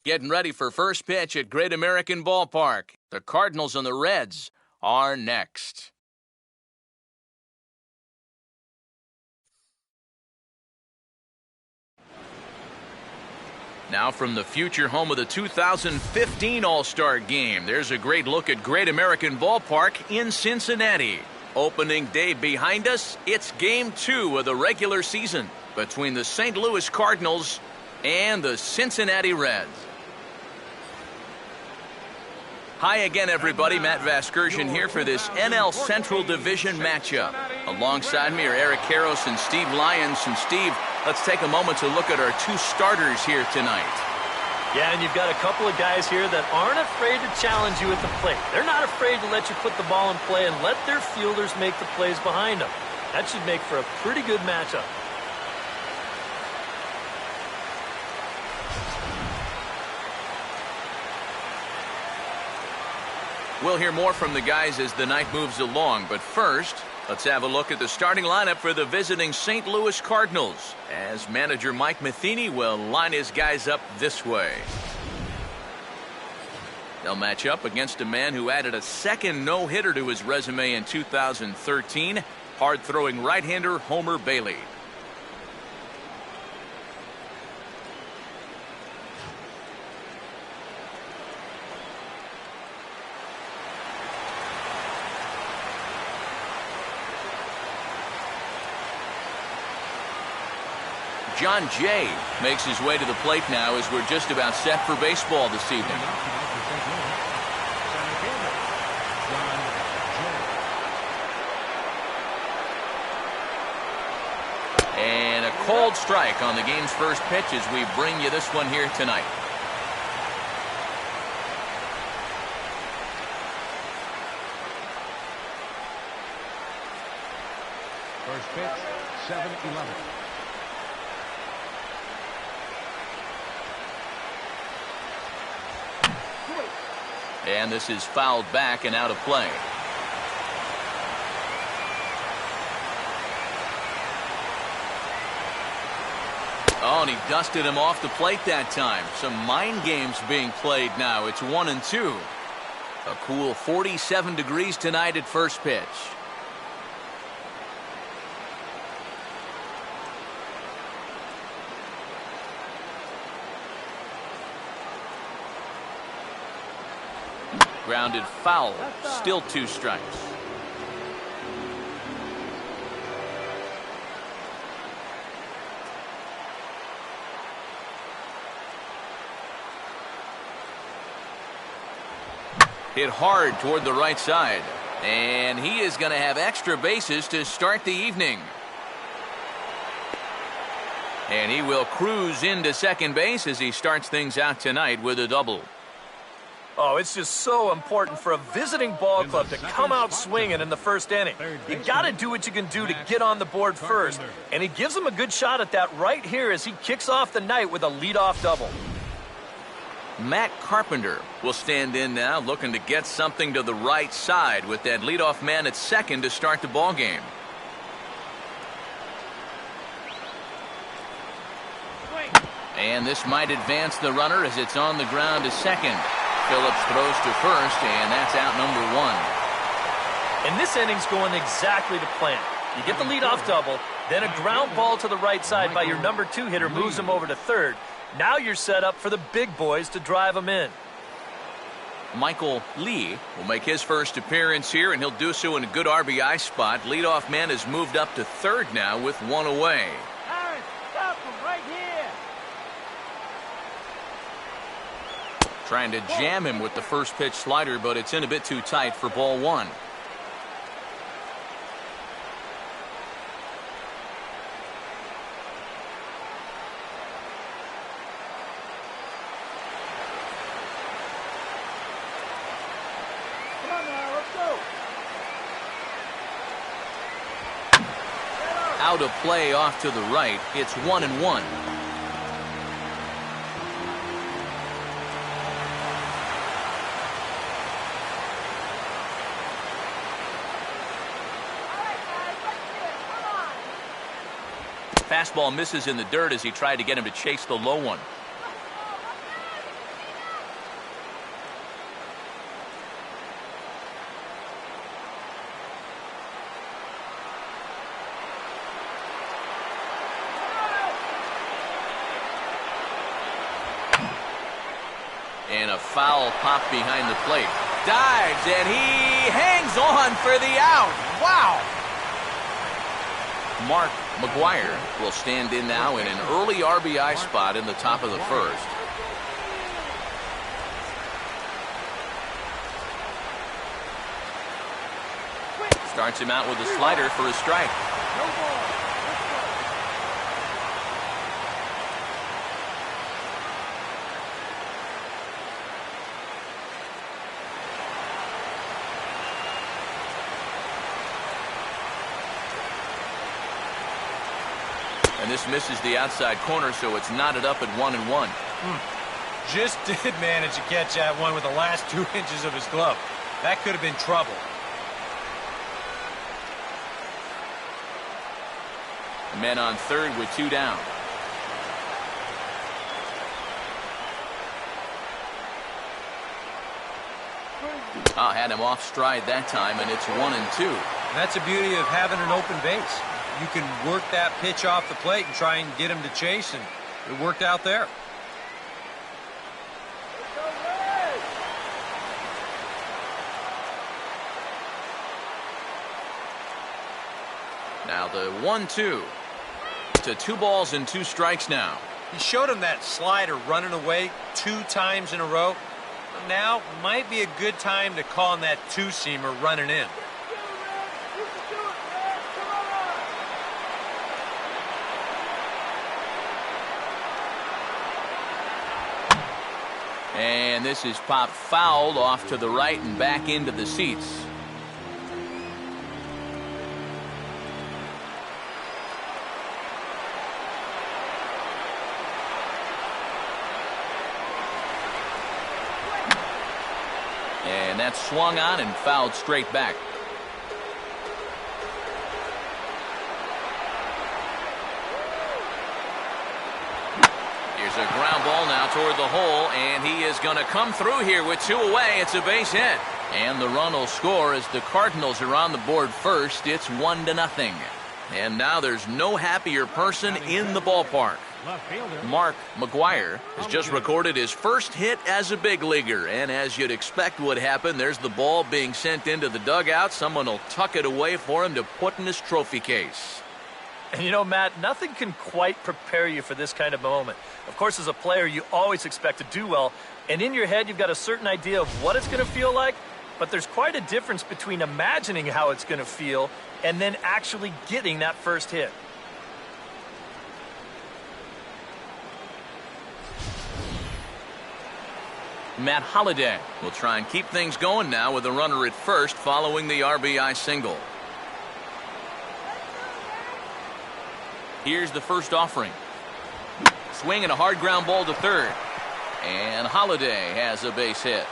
Getting ready for first pitch at Great American Ballpark. The Cardinals and the Reds are next. Now from the future home of the 2015 All-Star Game, there's a great look at Great American Ballpark in Cincinnati. Opening day behind us, it's Game 2 of the regular season between the St. Louis Cardinals and the Cincinnati Reds. Hi again, everybody. Matt Vasgersian here for this NL Central Division matchup. Alongside me are Eric Karros and Steve Lyons. And Steve, let's take a moment to look at our two starters here tonight. Yeah, and you've got a couple of guys here that aren't afraid to challenge you at the plate. They're not afraid to let you put the ball in play and let their fielders make the plays behind them. That should make for a pretty good matchup. We'll hear more from the guys as the night moves along, but first, let's have a look at the starting lineup for the visiting St. Louis Cardinals, as manager Mike Matheny will line his guys up this way. They'll match up against a man who added a second no-hitter to his resume in 2013, hard-throwing right-hander Homer Bailey. John Jay makes his way to the plate now as we're just about set for baseball this evening. And a called strike on the game's first pitch as we bring you this one here tonight. First pitch, 7-11. And this is fouled back and out of play. Oh, and he dusted him off the plate that time. Some mind games being played now. It's 1-2. A cool 47 degrees tonight at first pitch. Grounded foul. Still 2 strikes. Hit hard toward the right side. And he is going to have extra bases to start the evening. And he will cruise into second base as he starts things out tonight with a double. Oh, it's just so important for a visiting ball club to come out swinging in the first inning. You got to do what you can do to get on the board first. And he gives them a good shot at that right here as he kicks off the night with a leadoff double. Matt Carpenter will stand in now, looking to get something to the right side with that leadoff man at second to start the ball game. And this might advance the runner as it's on the ground to second. Phillips throws to first, and that's out number 1. And this inning's going exactly to plan. You get the leadoff double, then a ground ball to the right side by your number 2 hitter moves him over to third. Now you're set up for the big boys to drive him in. Michael Lee will make his first appearance here, and he'll do so in a good RBI spot. Leadoff man has moved up to third now with 1 away. Stop him right here. Trying to jam him with the first pitch slider, but it's in a bit too tight for ball 1. Come on now, let's go. Out of play off to the right. It's 1-1. Fastball misses in the dirt as he tried to get him to chase the low one. a foul pop behind the plate. Dives, and he hangs on for the out. Wow! Mark Mcguire will stand in now in an early RBI spot in the top of the first. Starts him out with a slider for a strike. And this misses the outside corner, so it's knotted up at 1-1. Just did manage to catch that one with the last 2 inches of his glove. That could have been trouble. Men on third with 2 down. Had him off stride that time, and it's 1-2. And that's the beauty of having an open base. You can work that pitch off the plate and try and get him to chase, and it worked out there. Now the 1-2 to 2 balls and 2 strikes now. He showed him that slider running away 2 times in a row. Now might be a good time to call him that 2-seamer running in. And this is popped fouled off to the right and back into the seats. And that's swung on and fouled straight back. Here's a ground ball now toward the hole, and he is going to come through here with 2 away. It's a base hit. And the run will score as the Cardinals are on the board first. It's 1-0. And now there's no happier person in the ballpark. Mark Mcguire has just recorded his first hit as a big leaguer, and as you'd expect would happen, there's the ball being sent into the dugout. Someone will tuck it away for him to put in his trophy case. And you know, Matt, nothing can quite prepare you for this kind of moment. Of course, as a player, you always expect to do well, and in your head, you've got a certain idea of what it's going to feel like, but there's quite a difference between imagining how it's going to feel and then actually getting that first hit. Matt Holliday will try and keep things going now with a runner at first following the RBI single. Here's the first offering. Swing and a hard ground ball to third. And Holliday has a base hit.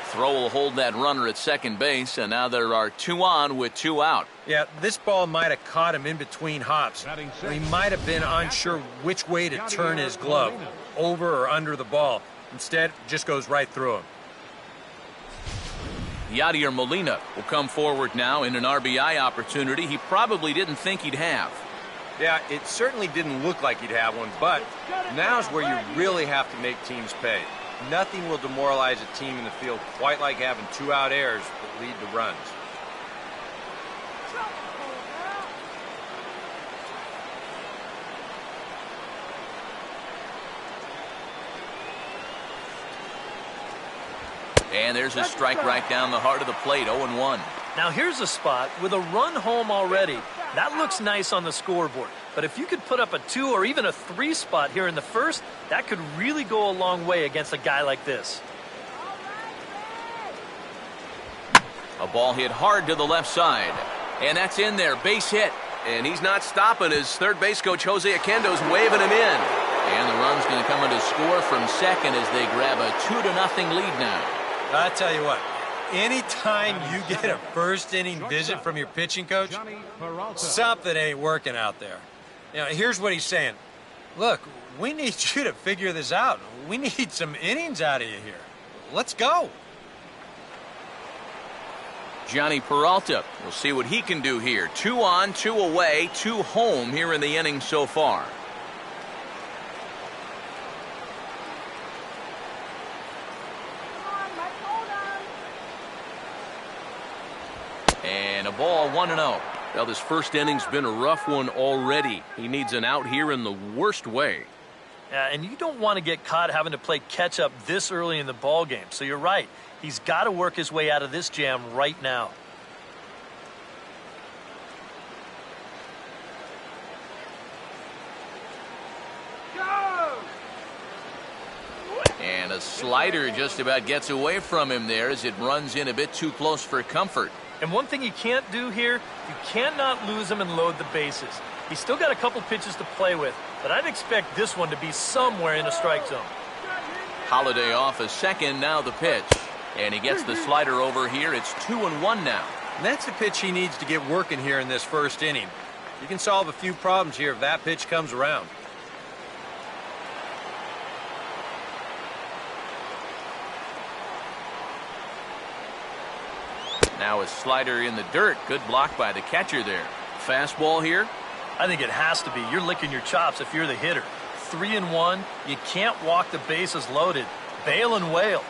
Throw will hold that runner at second base, and now there are 2 on with 2 out. Yeah, this ball might have caught him in between hops. He might have been unsure which way to turn his glove, over or under the ball. Instead, it just goes right through him. Yadier Molina will come forward now in an RBI opportunity he probably didn't think he'd have. Yeah, it certainly didn't look like he'd have one, but now's where you really have to make teams pay. Nothing will demoralize a team in the field quite like having 2 out errors that lead to runs. And there's a strike right down the heart of the plate, 0-1. Now here's a spot with a run home already. That looks nice on the scoreboard. But if you could put up a 2 or even a 3 spot here in the first, that could really go a long way against a guy like this. A ball hit hard to the left side. And that's in there, base hit. And he's not stopping as third base coach Jose Oquendo's waving him in. And the run's going to come in to score from second as they grab a 2-0 lead now. I tell you what, anytime you get a first inning visit from your pitching coach, something ain't working out there. You know, here's what he's saying. Look, we need you to figure this out. We need some innings out of you here. Let's go. Johnny Peralta, we'll see what he can do here. 2 on, 2 away, 2 home here in the inning so far. And a ball 1-0. Well, this first inning's been a rough one already. He needs an out here in the worst way. And you don't want to get caught having to play catch up this early in the ball game. So you're right. He's got to work his way out of this jam right now. And a slider just about gets away from him there as it runs in a bit too close for comfort. And one thing you can't do here, you cannot lose him and load the bases. He's still got a couple pitches to play with, but I'd expect this one to be somewhere in a strike zone. Holiday off a second, now the pitch. And he gets the slider over here. It's 2-1 now. And that's a pitch he needs to get working here in this first inning. You can solve a few problems here if that pitch comes around. Now a slider in the dirt. Good block by the catcher there. Fastball here. I think it has to be. You're licking your chops if you're the hitter. 3-1. You can't walk the bases loaded. Bail and wail.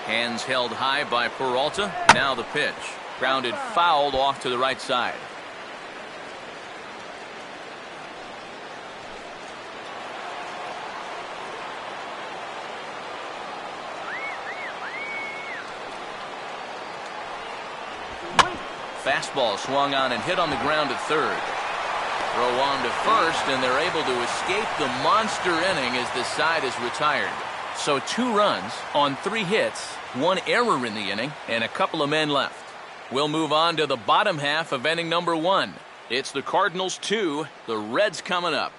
Hands held high by Peralta. Now the pitch. Grounded fouled off to the right side. Fastball swung on and hit on the ground at third. Throw on to first, and they're able to escape the monster inning as the side is retired. So 2 runs on 3 hits, 1 error in the inning, and a couple of men left. We'll move on to the bottom half of inning number 1. It's the Cardinals 2, the Reds coming up.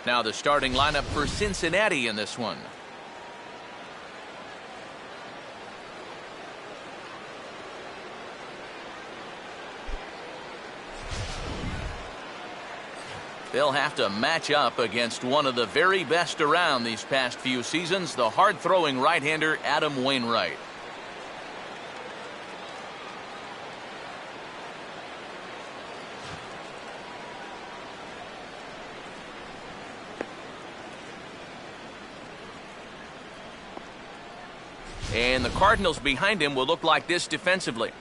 Now the starting lineup for Cincinnati in this one. They'll have to match up against one of the very best around these past few seasons, the hard-throwing right-hander Adam Wainwright. And the Cardinals behind him will look like this defensively.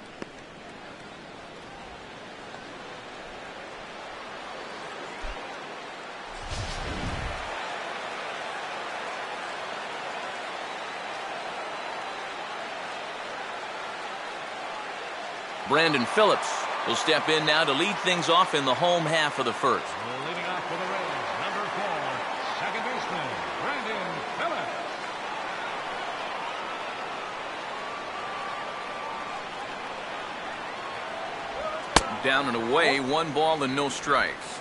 Brandon Phillips will step in now to lead things off in the home half of the first. Leading off for the Reds, number 4, second baseman, Brandon Phillips. Down and away, 1 ball and no strikes.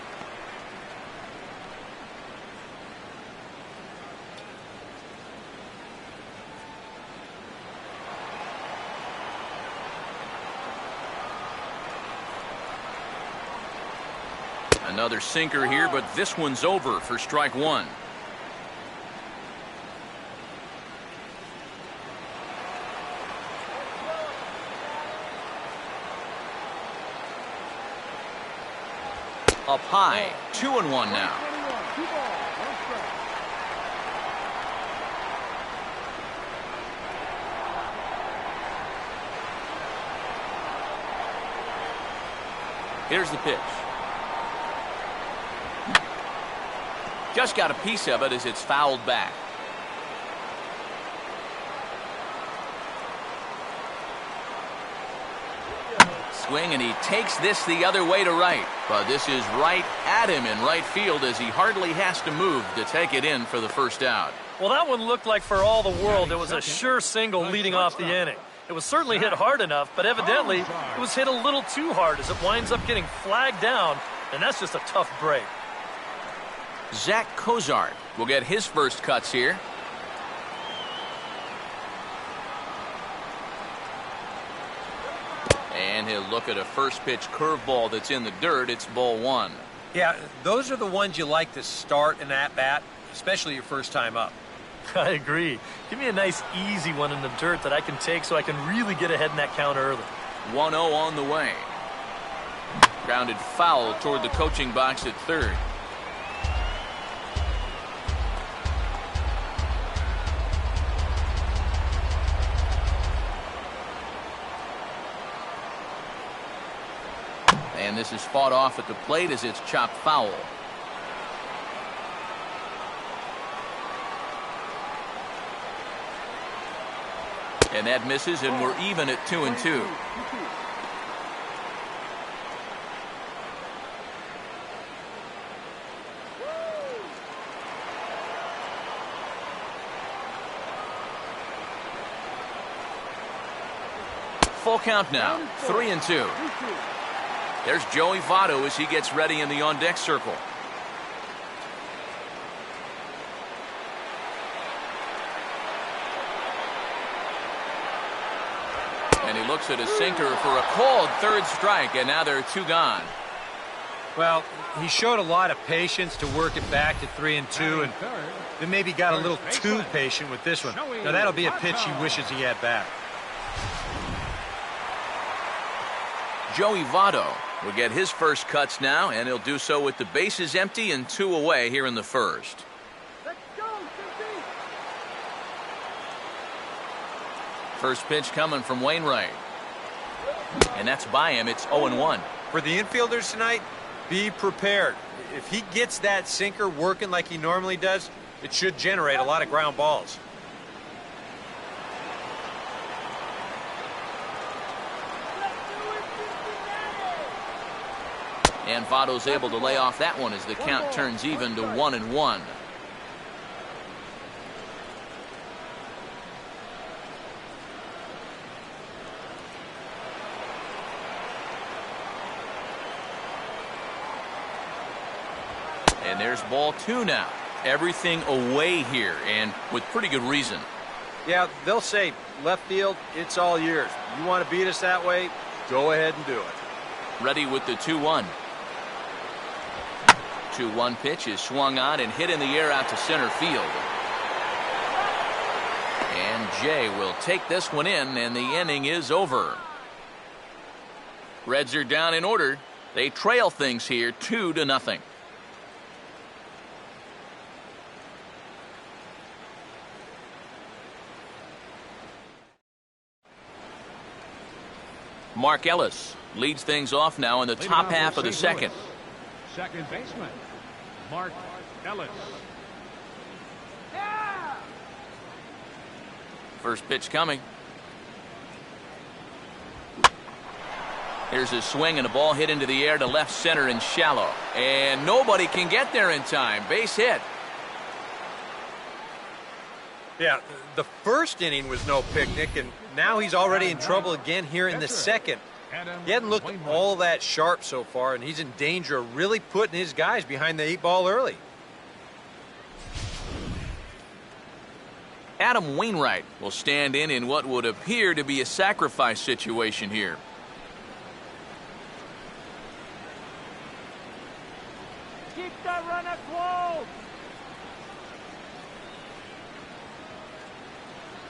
Another sinker here, but this one's over for strike 1. Up high, 2-1 now. Here's the pitch. Just got a piece of it as it's fouled back. Swing, and he takes this the other way to right. But this is right at him in right field as he hardly has to move to take it in for the first out. Well, that one looked like for all the world it was a sure single leading off the inning. It was certainly hit hard enough, but evidently it was hit a little too hard as it winds up getting flagged down, and that's just a tough break. Zach Cozart will get his first cuts here. And he'll look at a first pitch curveball that's in the dirt. It's ball 1. Yeah, those are the ones you like to start an at-bat, especially your first time up. I agree. Give me a nice easy one in the dirt that I can take so I can really get ahead in that count early. 1-0 on the way. Grounded foul toward the coaching box at third. And this is fought off at the plate as it's chopped foul. And that misses, and we're even at 2-2. Full count now, 3-2. There's Joey Votto as he gets ready in the on-deck circle. And he looks at a sinker for a called third strike, and now there are 2 gone. Well, he showed a lot of patience to work it back to 3-2, and then maybe got a little too patient with this one. Now that'll be a pitch he wishes he had back. Joey Votto will get his first cuts now, and he'll do so with the bases empty and 2 away here in the first. Let's go, CC. First pitch coming from Wainwright. And that's by him. It's 0-1. For the infielders tonight, be prepared. If he gets that sinker working like he normally does, it should generate a lot of ground balls. And Votto's able to lay off that one as the count turns even to 1-1. And there's ball 2 now. Everything away here, and with pretty good reason. Yeah, they'll say, left field, it's all yours. You want to beat us that way? Go ahead and do it. Ready with the 2-1. 2-1 pitch is swung on and hit in the air out to center field. And Jay will take this one in, and the inning is over. Reds are down in order. They trail things here 2-0. Mark Ellis leads things off now in the top half of the second. Second baseman, Mark Ellis. Yeah! First pitch coming. Here's a swing and a ball hit into the air to left center and shallow. And nobody can get there in time. Base hit. Yeah, the first inning was no picnic, and now he's already in trouble again here in the second. He hadn't looked all that sharp so far, and he's in danger of really putting his guys behind the 8 ball early. Adam Wainwright will stand in what would appear to be a sacrifice situation here. Keep that runner close.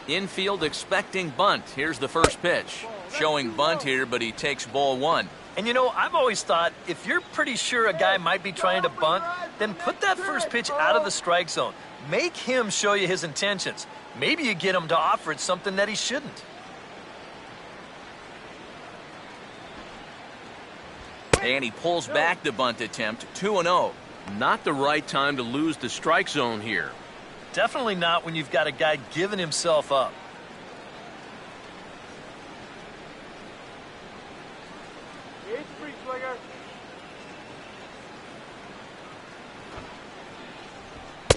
Infield expecting bunt. Here's the first pitch. Showing bunt here, but he takes ball 1. And you know, I've always thought if you're pretty sure a guy might be trying to bunt, then put that first pitch out of the strike zone. Make him show you his intentions. Maybe you get him to offer it something that he shouldn't. And he pulls back the bunt attempt. 2-0. Not the right time to lose the strike zone here. Definitely not when you've got a guy giving himself up. It's free swinger.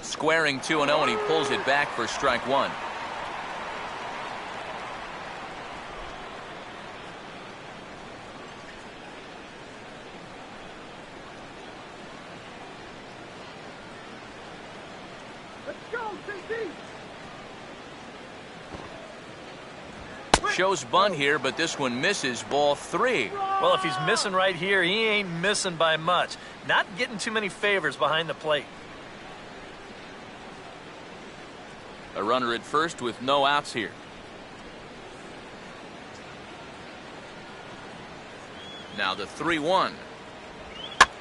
Squaring 2-0, and he pulls it back for strike 1. Let's go, CC. Shows bunt here, but this one misses. Ball 3. Well, if he's missing right here, he ain't missing by much. Not getting too many favors behind the plate. A runner at first with no outs here. Now the 3-1.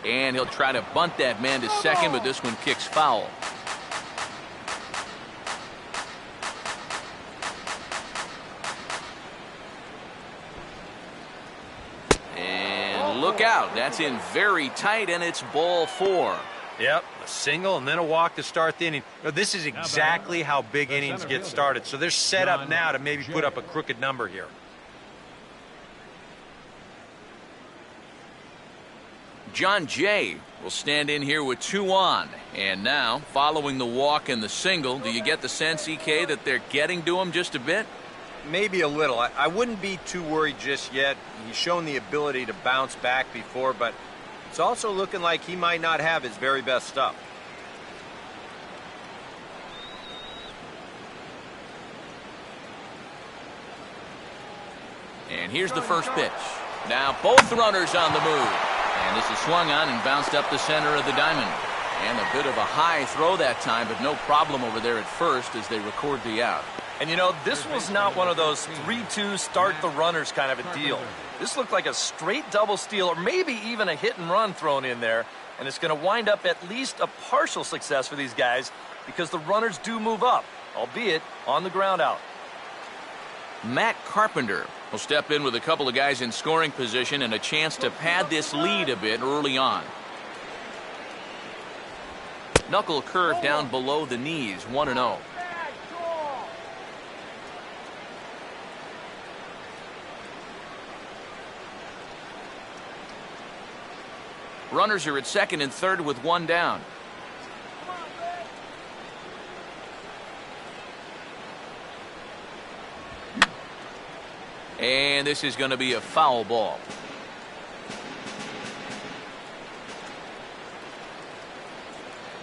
And he'll try to bunt that man to second, but this one kicks foul. And look out. That's in very tight, and it's ball 4. Yep, a single and then a walk to start the inning. This is exactly how big innings get started. So they're set up now to maybe put up a crooked number here. John Jay will stand in here with 2 on. And now, following the walk and the single, do you get the sense, EK, that they're getting to him just a bit? Maybe a little. I wouldn't be too worried just yet. He's shown the ability to bounce back before, but it's also looking like he might not have his very best stuff. And here's the first pitch. Now both runners on the move. And this is swung on and bounced up the center of the diamond. And a bit of a high throw that time, but no problem over there at first as they record the out. And you know, this was not one of those 3-2 start the runners kind of a deal. This looked like a straight double steal or maybe even a hit and run thrown in there. And it's going to wind up at least a partial success for these guys because the runners do move up, albeit on the ground out. Matt Carpenter will step in with a couple of guys in scoring position and a chance to pad this lead a bit early on. Knuckle curve down below the knees, 1-0. Runners are at second and third with 1 down. And this is going to be a foul ball.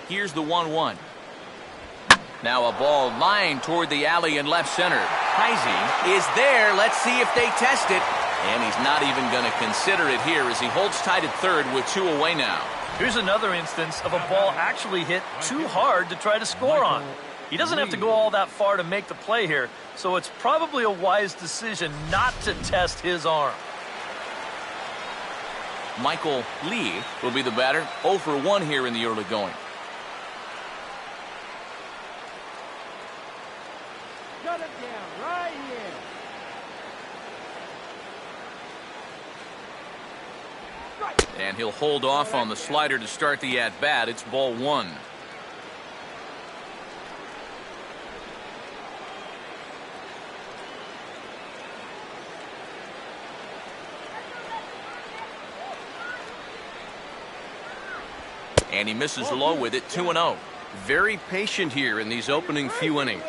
Here's the 1-1. Now a ball lined toward the alley in left center. Heisey is there. Let's see if they test it. And he's not even going to consider it here as he holds tight at third with 2 away now. Here's another instance of a ball actually hit too hard to try to score on. He doesn't have to go all that far to make the play here, so it's probably a wise decision not to test his arm. Michael Lee will be the batter. 0 for 1 here in the early going. Shut it down right here. And he'll hold off on the slider to start the at-bat. It's ball 1. And he misses low with it, 2-0. Very patient here in these opening few innings.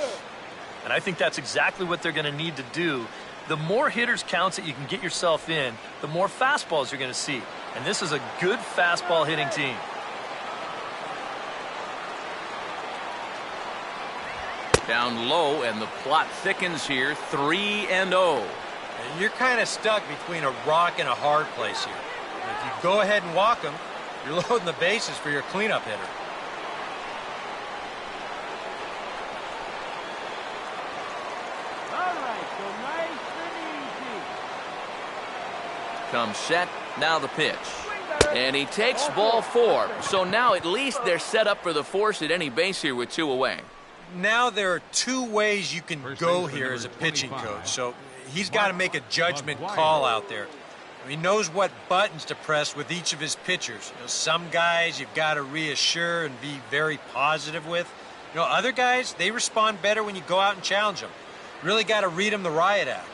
And I think that's exactly what they're going to need to do. The more hitters counts that you can get yourself in, the more fastballs you're going to see. And this is a good fastball hitting team. Down low, and the plot thickens here, 3-0. You're kind of stuck between a rock and a hard place here. If you go ahead and walk them, you're loading the bases for your cleanup hitter. All right, so nice and easy. Comes set, now the pitch. And he takes ball 4. So now at least they're set up for the force at any base here with 2 away. Now there are 2 ways you can go here as a pitching coach. So he's got to make a judgment call out there. He knows what buttons to press with each of his pitchers. You know, some guys you've got to reassure and be very positive with. You know, other guys, they respond better when you go out and challenge them. Really got to read them the riot act.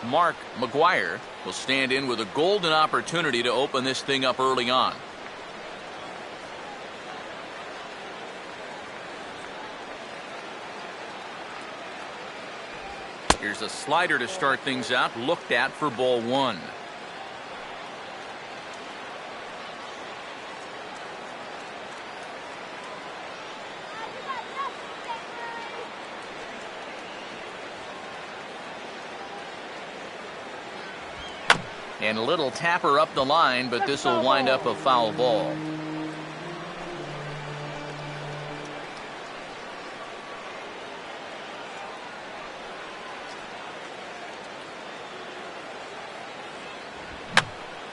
Mark Mcguire will stand in with a golden opportunity to open this thing up early on. Here's a slider to start things out, looked at for ball 1. And a little tapper up the line, but this will wind up a foul ball.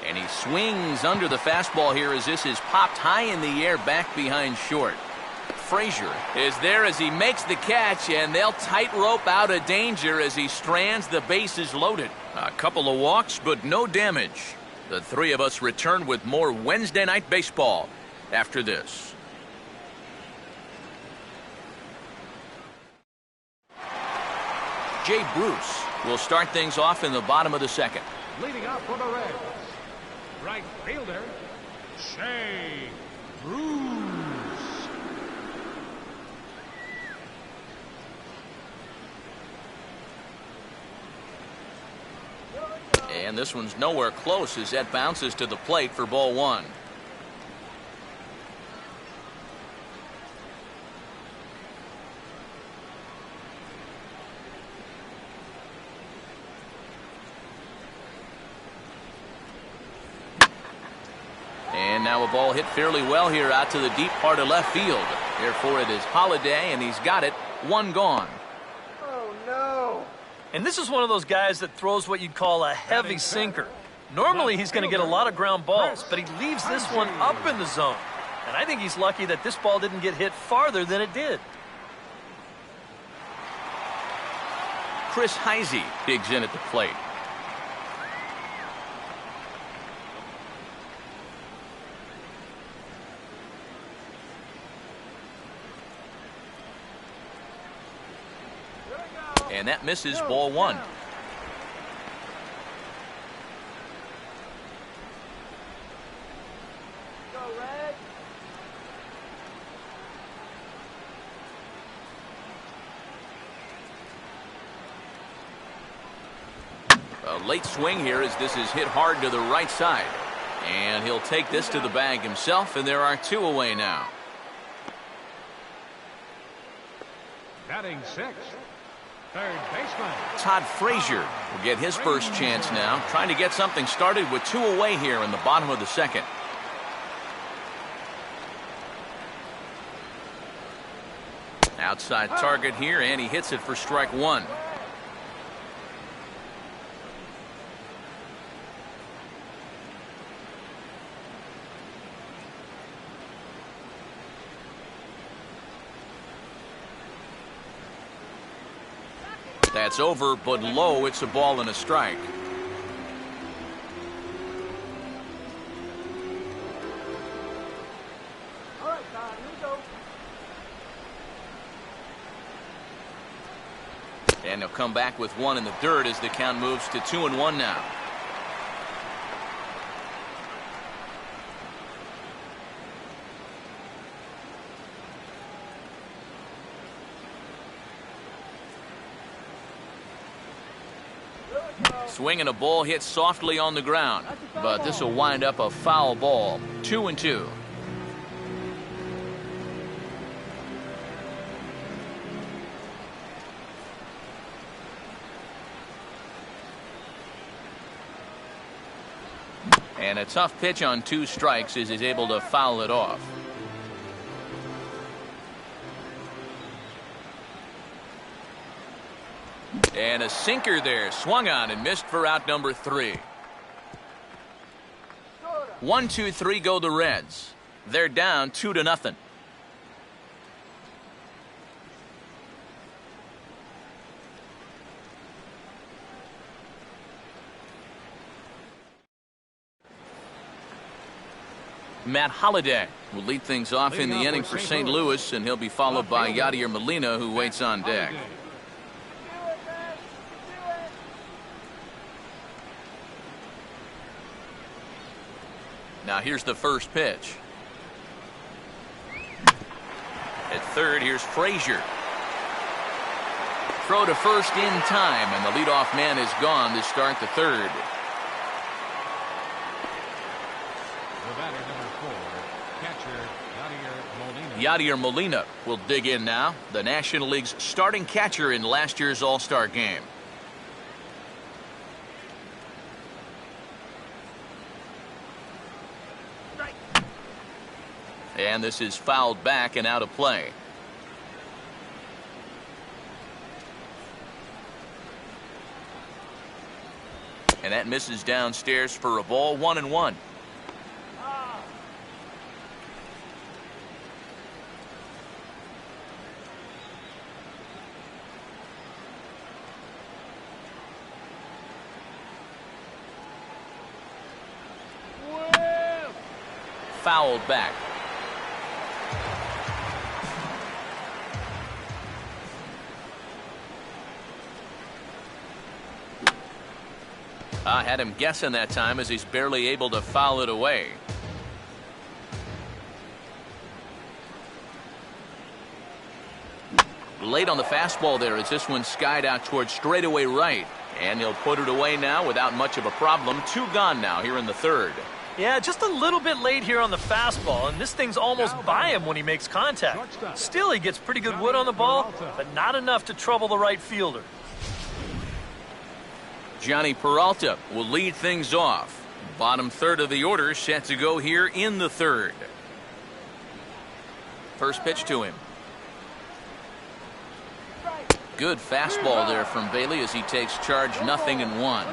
And he swings under the fastball here as this is popped high in the air back behind short. Frazier is there as he makes the catch, and they'll tightrope out of danger as he strands the bases loaded. A couple of walks, but no damage. The three of us return with more Wednesday Night Baseball after this. Jay Bruce will start things off in the bottom of the second. Leading up for the Reds, right fielder, Jay Bruce. And this one's nowhere close as that bounces to the plate for ball one. And now a ball hit fairly well here out to the deep part of left field. Therefore it is Holiday, and he's got it. One gone. Oh, no. And this is one of those guys that throws what you'd call a heavy sinker. Normally he's going to get a lot of ground balls, but he leaves this one up in the zone. And I think he's lucky that this ball didn't get hit farther than it did. Chris Heisey digs in at the plate. And that misses ball one. Go, Red. A late swing here as this is hit hard to the right side. And he'll take this to the bag himself, and there are two away now. Batting sixth, third baseman, Todd Frazier will get his first chance now, trying to get something started with two away here in the bottom of the second. Outside target here, and he hits it for strike one. That's over, but low. It's a ball and a strike. All right, Todd, here we go. And he'll come back with one in the dirt as the count moves to 2-1 now. Swinging a ball hit softly on the ground, but this will wind up a foul ball. 2-2. And a tough pitch on two strikes as he's able to foul it off. And a sinker there, swung on and missed for out number 3. 1, 2, 3 go the Reds. They're down 2-0. Matt Holliday will lead things off in the inning for St. Louis, and he'll be followed by Yadier Molina, who waits on deck. Now here's the first pitch. At third, here's Frazier. Throw to first in time, and the leadoff man is gone to start the third. the batter number 4, catcher Yadier Molina. Yadier Molina will dig in now, the National League's starting catcher in last year's All-Star game. And this is fouled back and out of play. And that misses downstairs for a ball, 1-1. Fouled back. I had him guessing that time as he's barely able to foul it away. Late on the fastball there as this one skied out towards straightaway right. And he'll put it away now without much of a problem. 2 gone now here in the third. Yeah, just a little bit late here on the fastball, and this thing's almost by him when he makes contact. Still, he gets pretty good wood on the ball, but not enough to trouble the right fielder. Johnny Peralta will lead things off. Bottom third of the order set to go here in the third. First pitch to him. Good fastball there from Bailey as he takes charge, 0-1.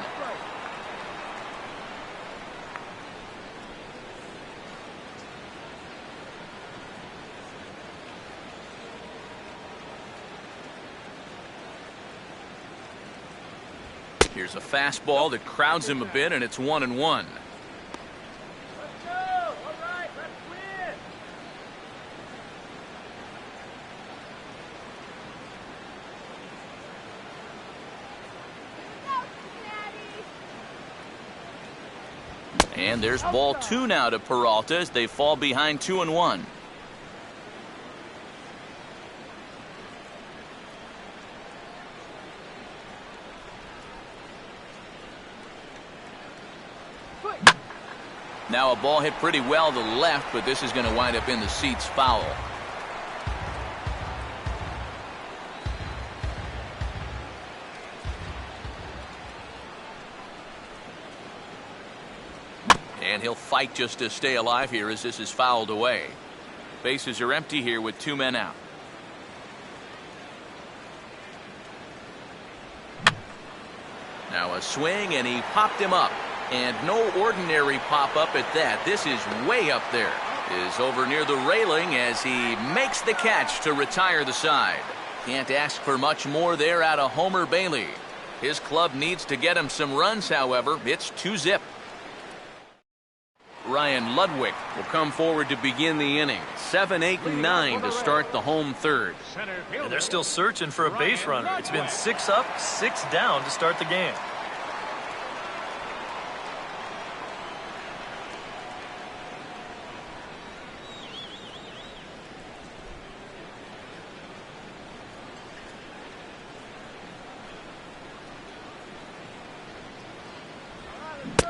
Here's a fastball that crowds him a bit, and it's 1-1. Let's go. All right, let's win. And there's ball 2 now to Peralta as they fall behind 2-1. Now a ball hit pretty well to the left, but this is going to wind up in the seats foul. And he'll fight just to stay alive here as this is fouled away. Bases are empty here with 2 men out. Now a swing, and he popped him up. And no ordinary pop-up at that. This is way up there. Is over near the railing as he makes the catch to retire the side. Can't ask for much more there out of Homer Bailey. His club needs to get him some runs, however. It's 2-zip. Ryan Ludwig will come forward to begin the inning. 7, 8, and 9 to start the home third. And they're still searching for a base runner. It's been 6 up, 6 down to start the game.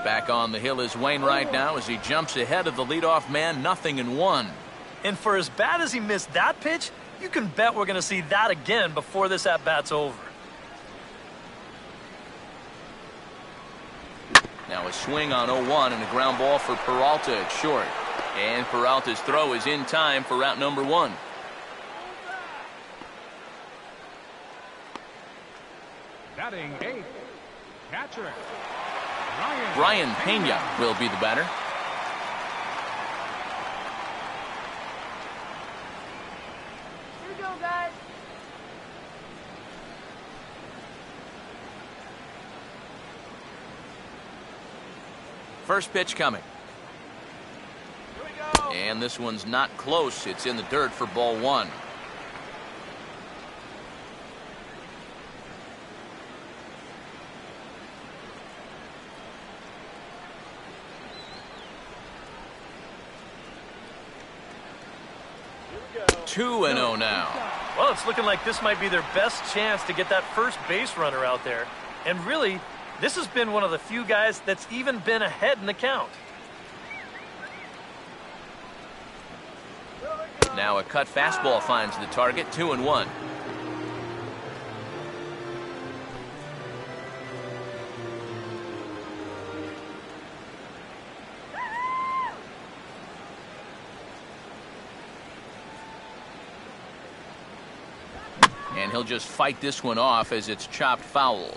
Back on the hill is Wainwright now as he jumps ahead of the leadoff man, 0-1. And for as bad as he missed that pitch, you can bet we're going to see that again before this at-bat's over. Now a swing on 0-1 and a ground ball for Peralta at short. And Peralta's throw is in time for route number 1. Batting 8th, catcher. Brian Pena will be the batter. Here we go, guys. First pitch coming. Here we go. And this one's not close. It's in the dirt for ball 1. Here we go. 2-0 now. Well, it's looking like this might be their best chance to get that first base runner out there. And really, this has been one of the few guys that's even been ahead in the count. Now a cut fastball finds the target, 2-1. And he'll just fight this one off as it's chopped foul.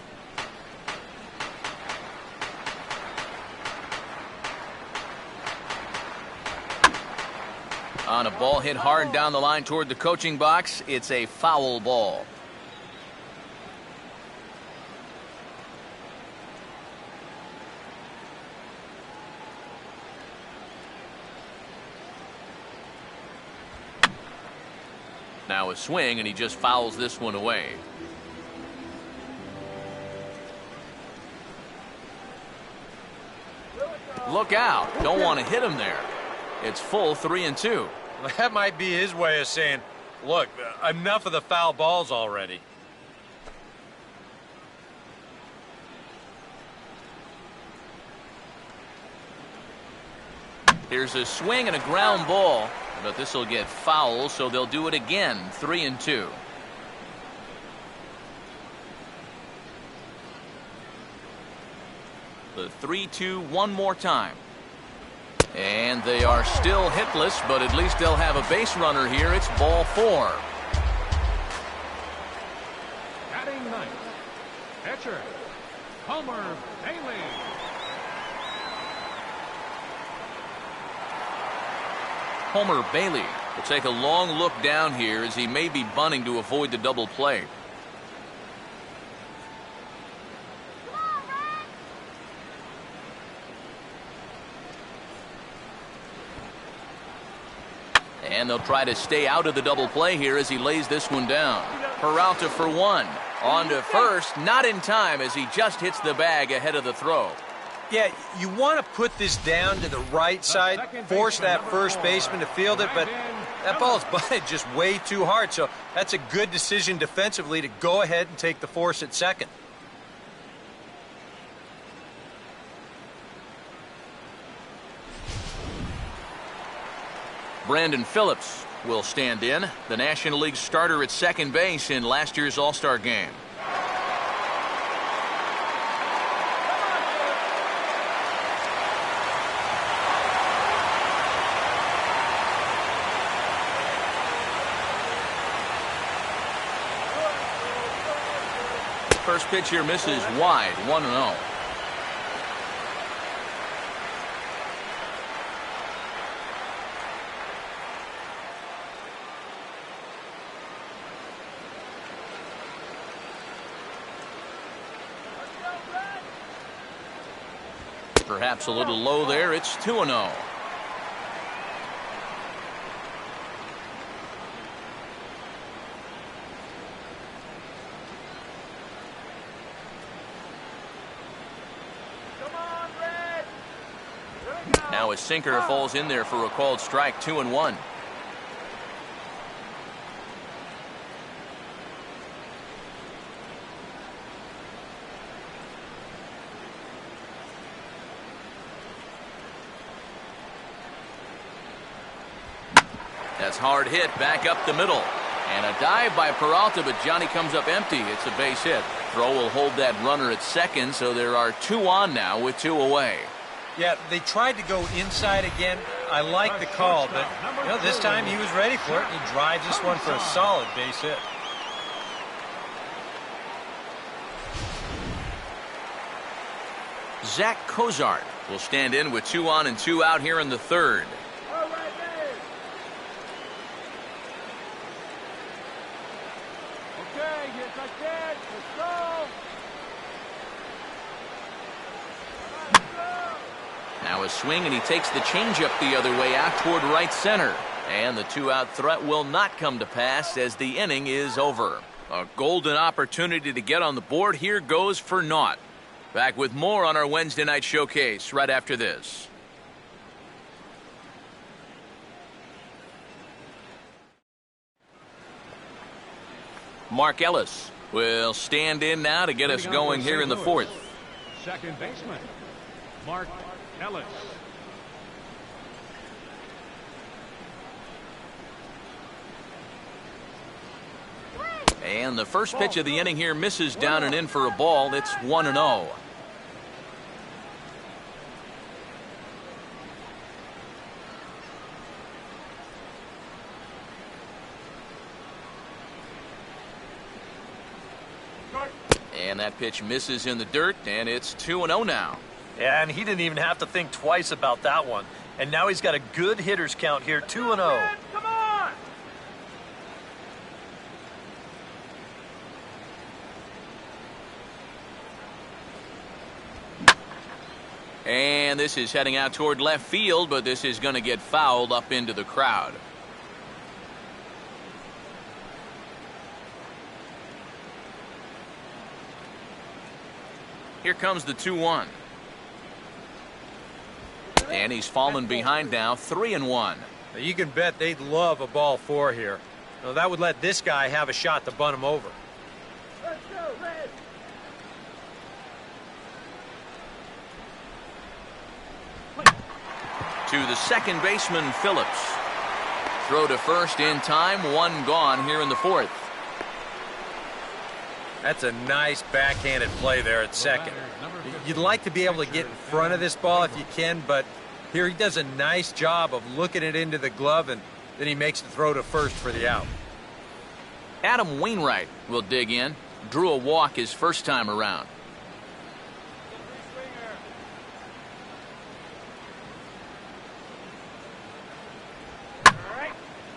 On a ball hit hard down the line toward the coaching box, it's a foul ball. Now a swing, and he just fouls this one away. Look out. Don't want to hit him there. It's full 3-2. That might be his way of saying, look, enough of the foul balls already. Here's a swing and a ground ball, but this will get foul, so they'll do it again. 3-2. The 3-2 one more time. And they are still hitless, but at least they'll have a base runner here. It's ball 4. Batting ninth, pitcher, Homer Bailey. Homer Bailey will take a long look down here as he may be bunting to avoid the double play. And they'll try to stay out of the double play here as he lays this one down. Peralta for 1. On to first, not in time as he just hits the bag ahead of the throw. Yeah, you want to put this down to the right side, force that first baseman to field it, but that ball's butted just way too hard, so that's a good decision defensively to go ahead and take the force at second. Brandon Phillips will stand in, the National League starter at second base in last year's All-Star game. First pitch here misses wide, 1-0. Perhaps a little low there. It's 2-0. Now a sinker falls in there for a called strike. 2-1. That's hard hit back up the middle. And a dive by Peralta, but Johnny comes up empty. It's a base hit. Throw will hold that runner at second, so there are 2 on now with 2 away. Yeah, they tried to go inside again. I like the call, but this time he was ready for it. He drives this one for a solid base hit. Zach Cozart will stand in with 2 on and 2 out here in the third. Now a swing, and he takes the changeup the other way out toward right center. And the 2-out threat will not come to pass as the inning is over. A golden opportunity to get on the board here goes for naught. Back with more on our Wednesday night showcase right after this. Mark Ellis will stand in now to get us going here in the fourth. Second baseman, Mark Ellis. And the first pitch of the inning here misses down and in for a ball. It's 1-0. And that pitch misses in the dirt, and it's 2-0 now. Yeah, and he didn't even have to think twice about that one. And now he's got a good hitter's count here, 2-0. Come on! And this is heading out toward left field, but this is going to get fouled up into the crowd. Here comes the 2-1. And he's fallen behind now, 3-1. You can bet they'd love a ball 4 here. Now, that would let this guy have a shot to bunt him over. Let's go, Red! To the second baseman, Phillips. Throw to first in time, 1 gone here in the 4th. That's a nice backhanded play there at second. You'd like to be able to get in front of this ball if you can, but here he does a nice job of looking it into the glove, and then he makes the throw to first for the out. Adam Wainwright will dig in. Drew a walk his first time around.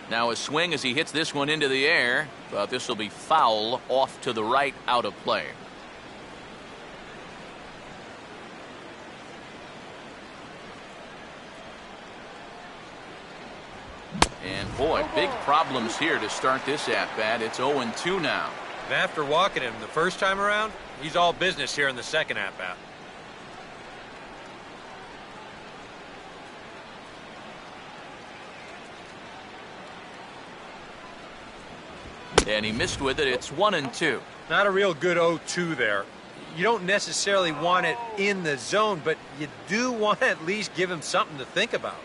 Now a swing as he hits this one into the air, but this will be foul off to the right, out of play. And boy, big problems here to start this at-bat. It's 0-2 now. And after walking him the first time around, he's all business here in the second at-bat. And he missed with it. It's 1-2. Not a real good 0-2 there. You don't necessarily want it in the zone, but you do want to at least give him something to think about.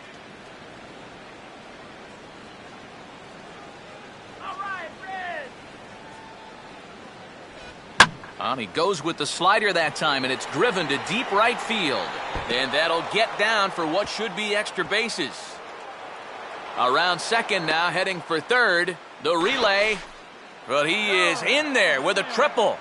All right, Red! And he goes with the slider that time, and it's driven to deep right field. And that'll get down for what should be extra bases. Around second now, heading for third. The relay. But he is in there with a triple.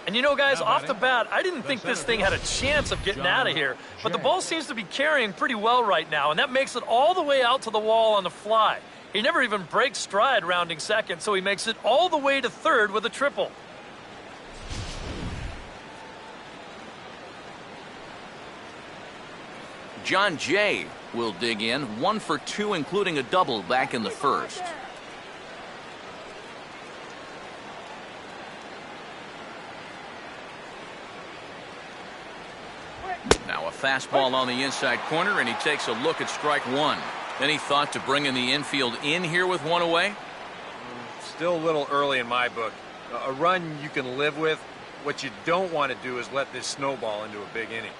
And you know, guys, off the bat, I didn't think this thing had a chance of getting out of here. But the ball seems to be carrying pretty well right now, and that makes it all the way out to the wall on the fly. He never even breaks stride rounding second, so he makes it all the way to third with a triple. John Jay will dig in. 1 for 2, including a double back in the first. Now a fastball on the inside corner, and he takes a look at strike 1. Then he thought to bring in the infield in here with 1 away. Still a little early in my book. A run you can live with. What you don't want to do is let this snowball into a big inning.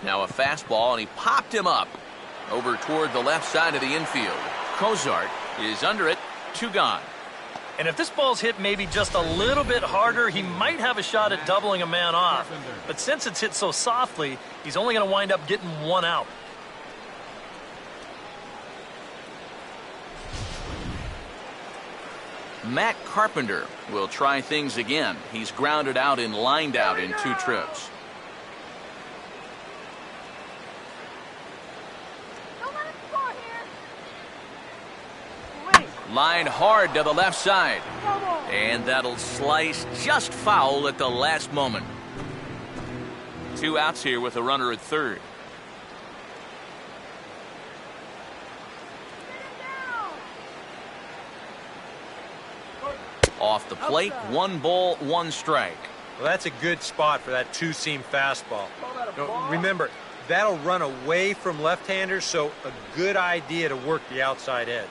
Now a fastball, and he popped him up over toward the left side of the infield. Cozart is under it, 2 gone. And if this ball's hit maybe just a little bit harder, he might have a shot at doubling a man off. But since it's hit so softly, he's only going to wind up getting 1 out. Matt Carpenter will try things again. He's grounded out and lined out in 2 trips. Line hard to the left side. And that'll slice just foul at the last moment. 2 outs here with a runner at third. Off the plate, 1 ball, 1 strike. Well, that's a good spot for that 2-seam fastball. Now, remember, that'll run away from left-handers, so a good idea to work the outside edge.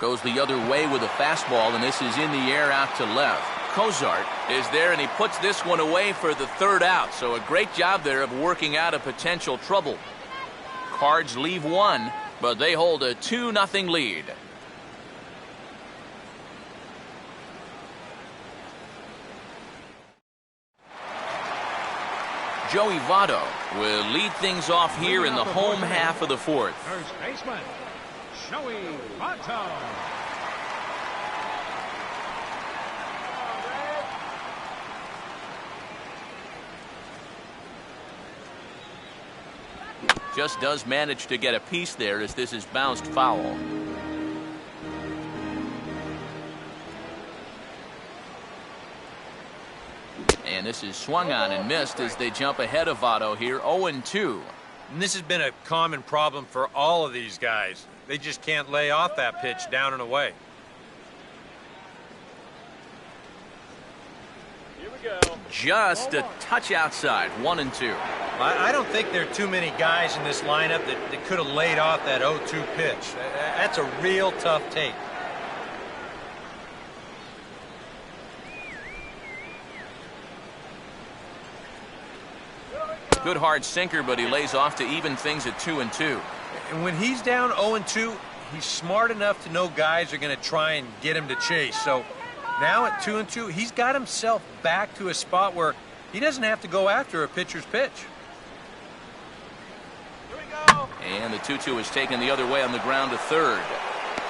Goes the other way with a fastball, and this is in the air out to left. Cozart is there, and he puts this one away for the 3rd out. So a great job there of working out a potential trouble. Cards leave 1, but they hold a 2-0 lead. Joey Votto will lead things off here in the home half of the fourth. First baseman, Joey Votto. Just does manage to get a piece there as this is bounced foul. And this is swung on and missed as they jump ahead of Votto here, 0-2. And this has been a common problem for all of these guys. They just can't lay off that pitch down and away. Here we go. Just a touch outside, 1-2. I don't think there are too many guys in this lineup that could have laid off that 0-2 pitch. That's a real tough take. Good hard sinker, but he lays off to even things at 2-2. And when he's down 0-2, he's smart enough to know guys are going to try and get him to chase. So now at 2-2, he's got himself back to a spot where he doesn't have to go after a pitcher's pitch. Here we go. And the 2-2 is taken the other way on the ground to third.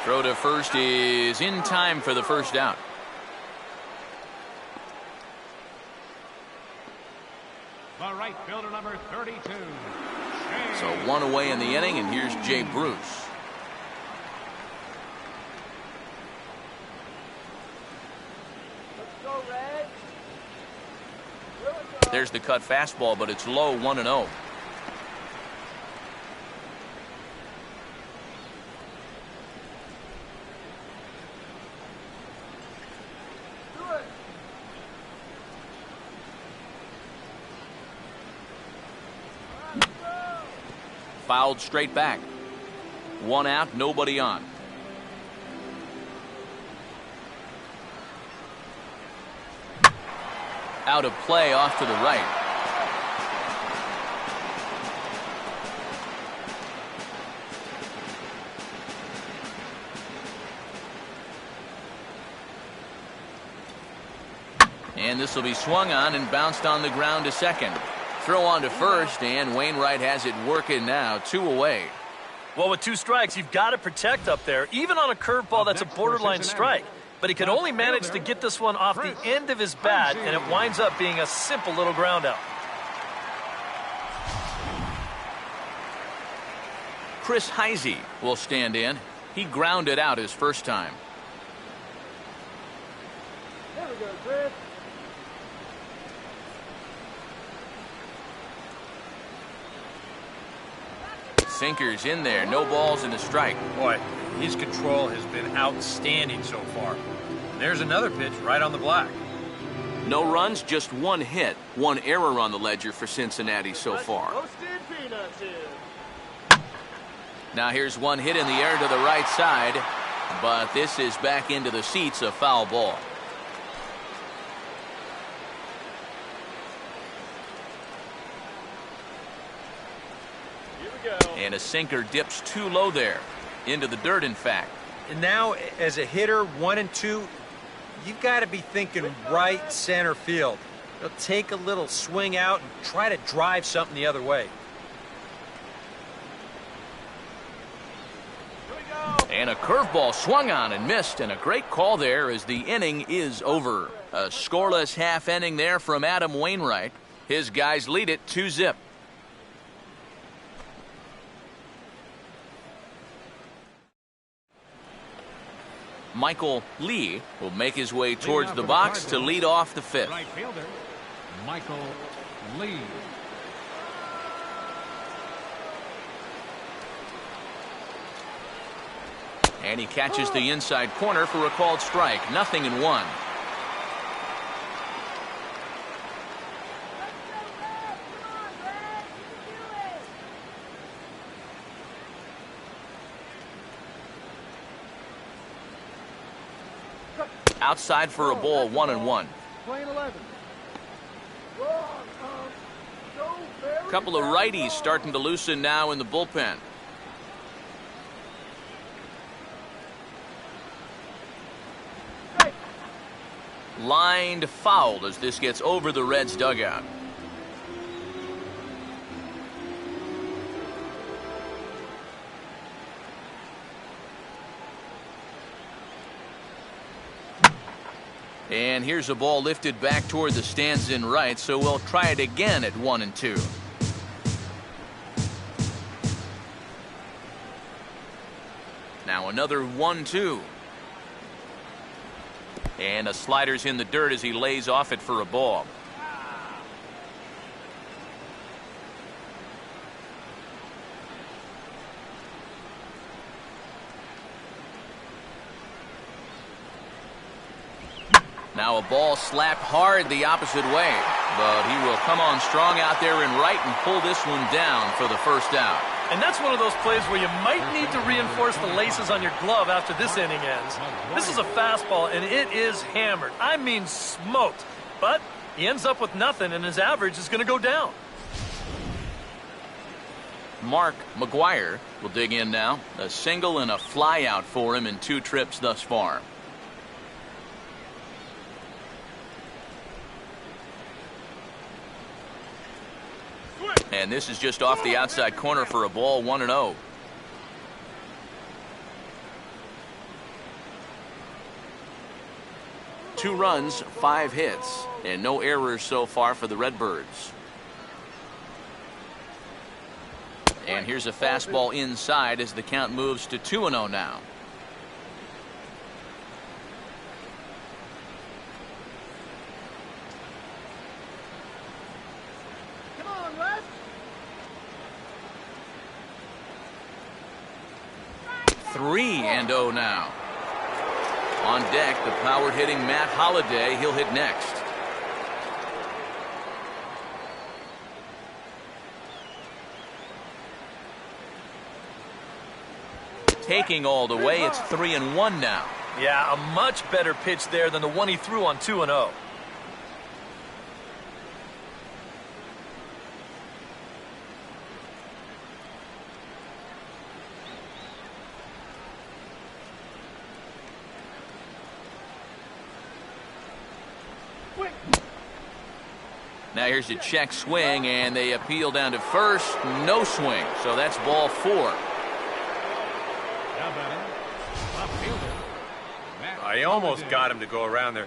Throw to first is in time for the first out. The right fielder, number 32. So one away in the inning, and here's Jay Bruce. Let's go, Red. There's the cut fastball, but it's low, 1-0. Fouled straight back. One out, nobody on. Out of play, off to the right. And this will be swung on and bounced on the ground to second. Throw on to first, and Wainwright has it working now, 2 away. Well, with 2 strikes, you've got to protect up there, even on a curveball that's a borderline strike. But he could only manage to get this one off the end of his bat, and it winds up being a simple little ground out. Chris Heisey will stand in. He grounded out his first time. There we go, Chris. Sinker's in there, no balls and a strike. Boy, his control has been outstanding so far. And there's another pitch right on the black. No runs, just 1 hit. 1 error on the ledger for Cincinnati so far. Roasted peanuts here. Now here's 1 hit in the air to the right side, but this is back into the seats, a foul ball. And a sinker dips too low there. Into the dirt, in fact. And now, as a hitter, 1 and 2, you've got to be thinking right center field. You'll take a little swing out and try to drive something the other way. And a curveball swung on and missed, and a great call there as the inning is over. A scoreless half inning there from Adam Wainwright. His guys lead it 2-0. Michael Lee will make his way towards the box to lead off the 5th. Right fielder, Michael Lee. And he catches the inside corner for a called strike. 0-1. Outside for a ball, 1-1. Playing 11. A couple of righties starting to loosen now in the bullpen. Lined foul as this gets over the Reds' dugout. And here's a ball lifted back toward the stands in right, so we'll try it again at 1-2. Now another 1-2. And a slider's in the dirt as he lays off it for a ball. Now a ball slapped hard the opposite way, but he will come on strong out there in right and pull this one down for the first out. And that's one of those plays where you might need to reinforce the laces on your glove after this inning ends. This is a fastball, and it is hammered. I mean smoked. But he ends up with nothing, and his average is going to go down. Mcguire will dig in now. A single and a fly out for him in 2 trips thus far. And this is just off the outside corner for a ball, 1-0. Two runs, 5 hits, and no errors so far for the Redbirds. And here's a fastball inside as the count moves to 2-0 now. Come on, Wes. 3-0 now. On deck, the power-hitting Matt Holliday. He'll hit next. Taking all the way, it's 3-1 now. Yeah, a much better pitch there than the one he threw on 2-0. Now here's a check swing, and they appeal down to first. No swing, so that's ball 4. I almost got him to go around there.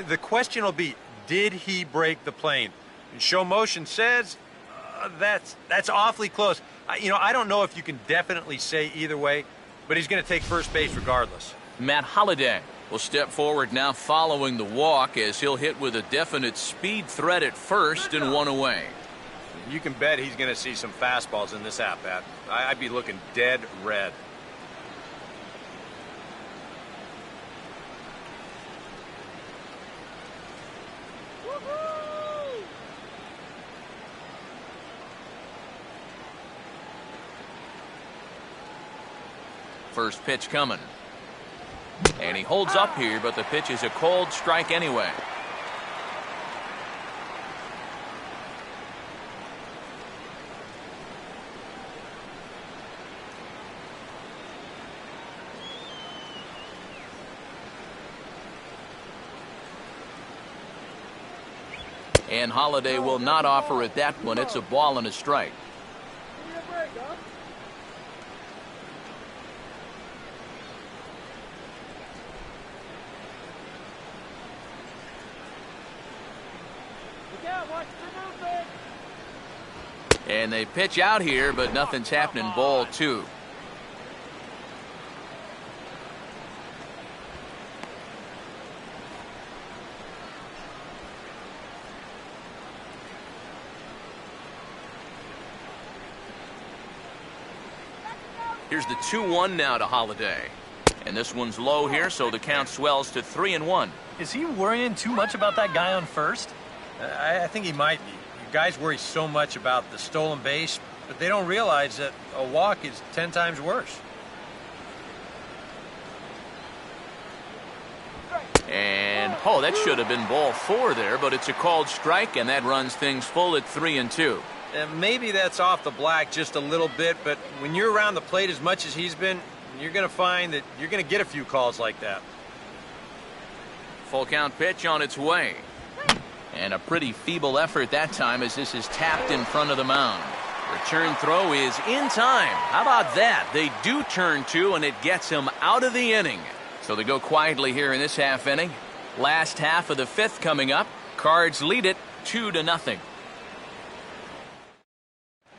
The question will be, did he break the plane? Show motion says that's awfully close. I don't know if you can definitely say either way, but he's going to take first base regardless. Matt Holliday will step forward now following the walk as he'll hit with a definite speed threat at first and 1 away. You can bet he's going to see some fastballs in this at-bat. I'd be looking dead red. First pitch coming. And he holds up here, but the pitch is a cold strike anyway. And Holliday will not offer it that one. It's a ball and a strike. Give me a break, huh? Look out, watch the movement. And they pitch out here, but nothing's happening. Ball 2. Here's the 2-1 now to Holliday. And this one's low here, so the count swells to 3-1. Is he worrying too much about that guy on first? I think he might be. Guys worry so much about the stolen base, but they don't realize that a walk is 10 times worse. And, that should have been ball 4 there, but it's a called strike, and that runs things full at 3-2. And maybe that's off the black just a little bit, but when you're around the plate as much as he's been, you're going to find that you're going to get a few calls like that. Full count pitch on its way. And a pretty feeble effort that time as this is tapped in front of the mound. Return throw is in time. How about that? They do turn 2, and it gets him out of the inning. So they go quietly here in this half inning. Last half of the fifth coming up. Cards lead it 2-0.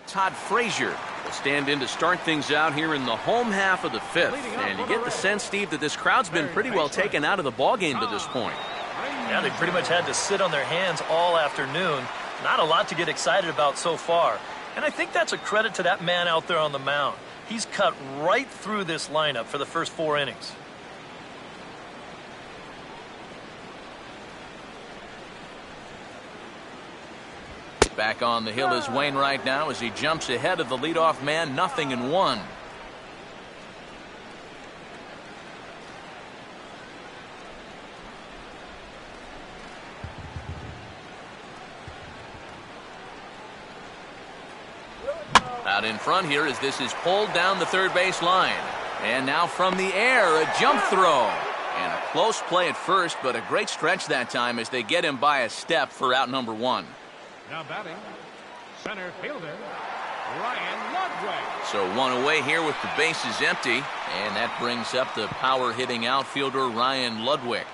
Todd Frazier will stand in to start things out here in the home half of the fifth. And you get the sense, Steve, that this crowd's been pretty well taken out of the ballgame to this point. Yeah, they pretty much had to sit on their hands all afternoon. Not a lot to get excited about so far. And I think that's a credit to that man out there on the mound. He's cut right through this lineup for the first 4 innings. Back on the hill is Wainwright now as he jumps ahead of the leadoff man, 0-1. Out in front here as this is pulled down the third base line. And now from the air, a jump throw. And a close play at first, but a great stretch that time as they get him by a step for out number 1. Now batting, center fielder, Ryan Ludwig. So 1 away here with the bases empty. And that brings up the power-hitting outfielder Ryan Ludwig.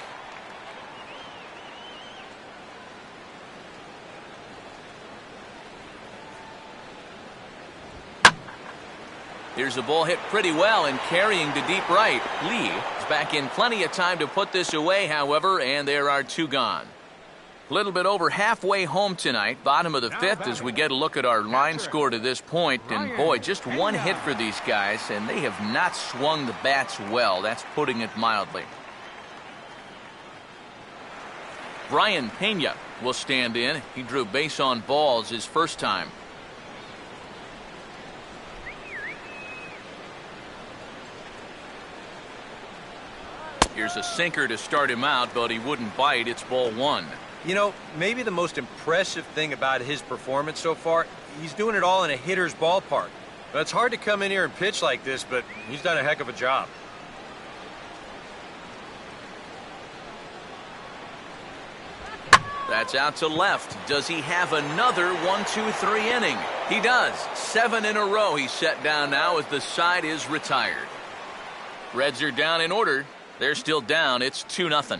Here's a ball hit pretty well and carrying to deep right. Lee is back in plenty of time to put this away, however, and there are 2 gone. A little bit over halfway home tonight, bottom of the fifth, as we get a look at our line score to this point. And boy, just 1 hit for these guys, and they have not swung the bats well. That's putting it mildly. Brian Pena will stand in. He drew base on balls his first time. Here's a sinker to start him out, but he wouldn't bite. It's ball 1. You know, maybe the most impressive thing about his performance so far, he's doing it all in a hitter's ballpark. But it's hard to come in here and pitch like this, but he's done a heck of a job. That's out to left. Does he have another 1-2-3 inning? He does. 7 in a row he's set down now as the side is retired. Reds are down in order. They're still down. It's 2-0.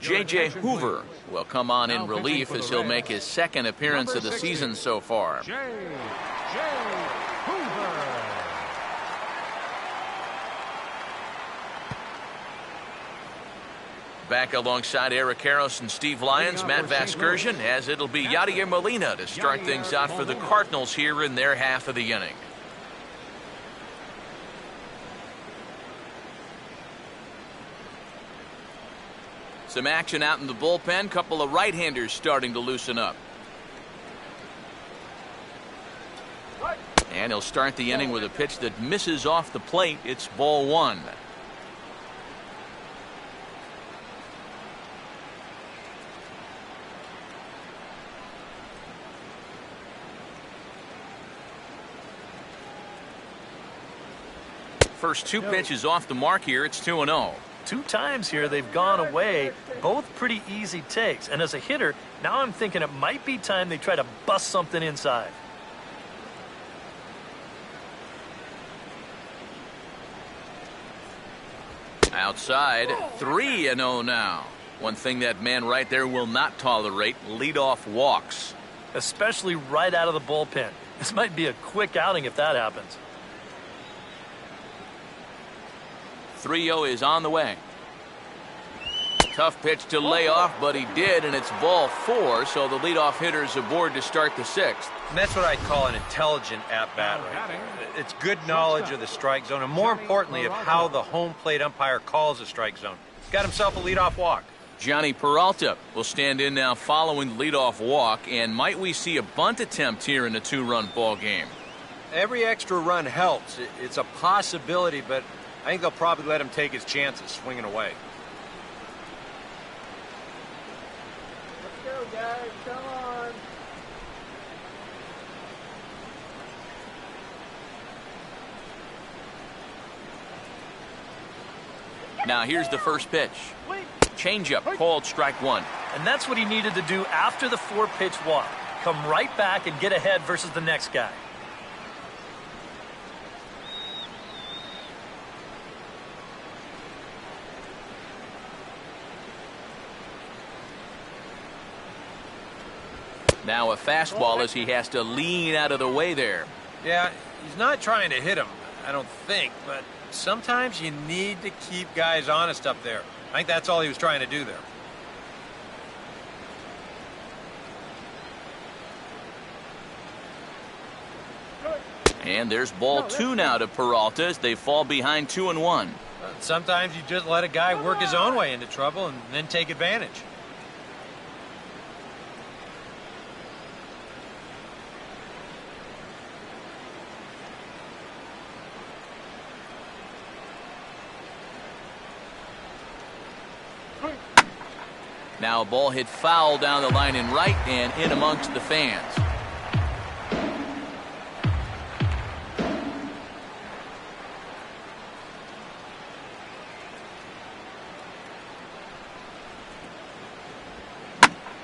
J.J. Hoover will come on in relief as he'll make his second appearance of the season so far. J.J. Hoover. Back alongside Eric Karros and Steve Lyons, Matt Vasgersian, as it'll be Yadier Molina to start things out for the Cardinals here in their half of the inning. Some action out in the bullpen. Couple of right-handers starting to loosen up. And he'll start the inning with a pitch that misses off the plate. It's ball 1. First 2 pitches off the mark here. It's 2-0. 2 times here they've gone away, both pretty easy takes. And as a hitter, now I'm thinking it might be time they try to bust something inside. Outside, 3-0 now. One thing that man right there will not tolerate, leadoff walks. Especially right out of the bullpen. This might be a quick outing if that happens. 3-0 is on the way. Tough pitch to lay off, but he did, and it's ball 4, so the leadoff hitter's aboard to start the 6th. And that's what I call an intelligent at-bat right there. It's good knowledge of the strike zone, and more importantly, of how the home plate umpire calls a strike zone. He's got himself a leadoff walk. Johnny Peralta will stand in now following the leadoff walk, and might we see a bunt attempt here in a 2-run ball game? Every extra run helps. It's a possibility, but I think they'll probably let him take his chances swinging away. Let's go, guys. Come on. Now here's the first pitch. Changeup called strike 1. And that's what he needed to do after the 4-pitch walk. Come right back and get ahead versus the next guy. Now a fastball as he has to lean out of the way there. Yeah, he's not trying to hit him, I don't think, but sometimes you need to keep guys honest up there. I think that's all he was trying to do there. And there's ball 2 now to Peralta as they fall behind 2-1. Sometimes you just let a guy work his own way into trouble and then take advantage. Now a ball hit foul down the line in right and in amongst the fans.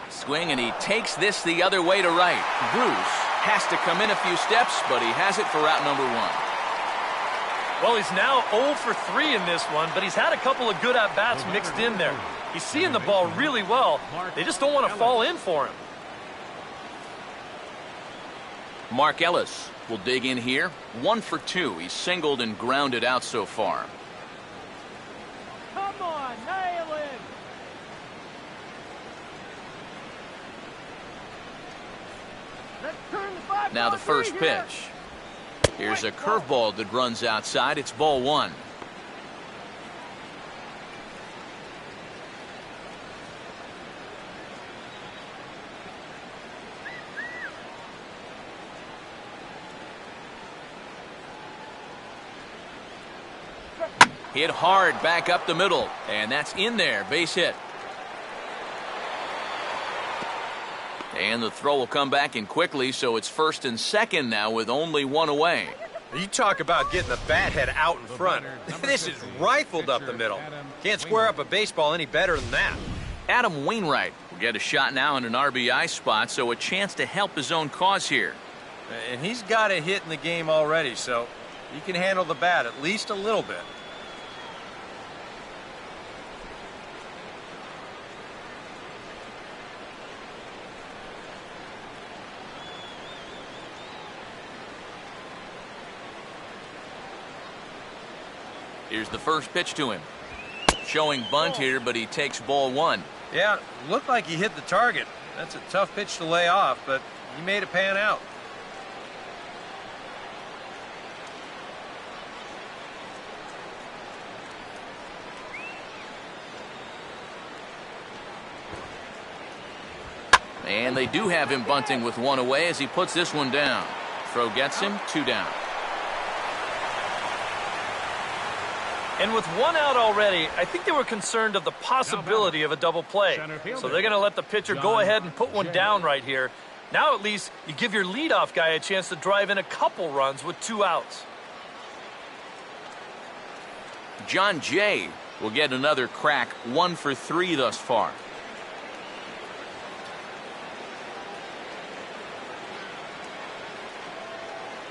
Swing, and he takes this the other way to right. Bruce has to come in a few steps, but he has it for out number 1. Well, he's now 0 for 3 in this one, but he's had a couple of good at-bats mixed in there. He's seeing the ball really well. They just don't want to fall in for him. Mark Ellis will dig in here. 1 for 2. He's singled and grounded out so far. Come on, nail it. Let's turn the 5-4-3 Now the first here. pitch. Here's a curveball that runs outside. It's ball 1. Hit hard back up the middle, and that's in there. Base hit. And the throw will come back in quickly, so it's first and second now with only 1 away. You talk about getting the bat head out in front. This is rifled up the middle. Can't square up a baseball any better than that. Adam Wainwright will get a shot now in an RBI spot, so a chance to help his own cause here. And he's got a hit in the game already, so he can handle the bat at least a little bit. Here's the first pitch to him. Showing bunt here, but he takes ball 1. Yeah, looked like he hit the target. That's a tough pitch to lay off, but he made it pan out. And they do have him bunting with 1 away as he puts this one down. Throw gets him, 2 down. And with 1 out already, I think they were concerned of the possibility of a double play. So they're going to let the pitcher go ahead and put one down right here. Now at least you give your leadoff guy a chance to drive in a couple runs with 2 outs. John Jay will get another crack, 1 for 3 thus far.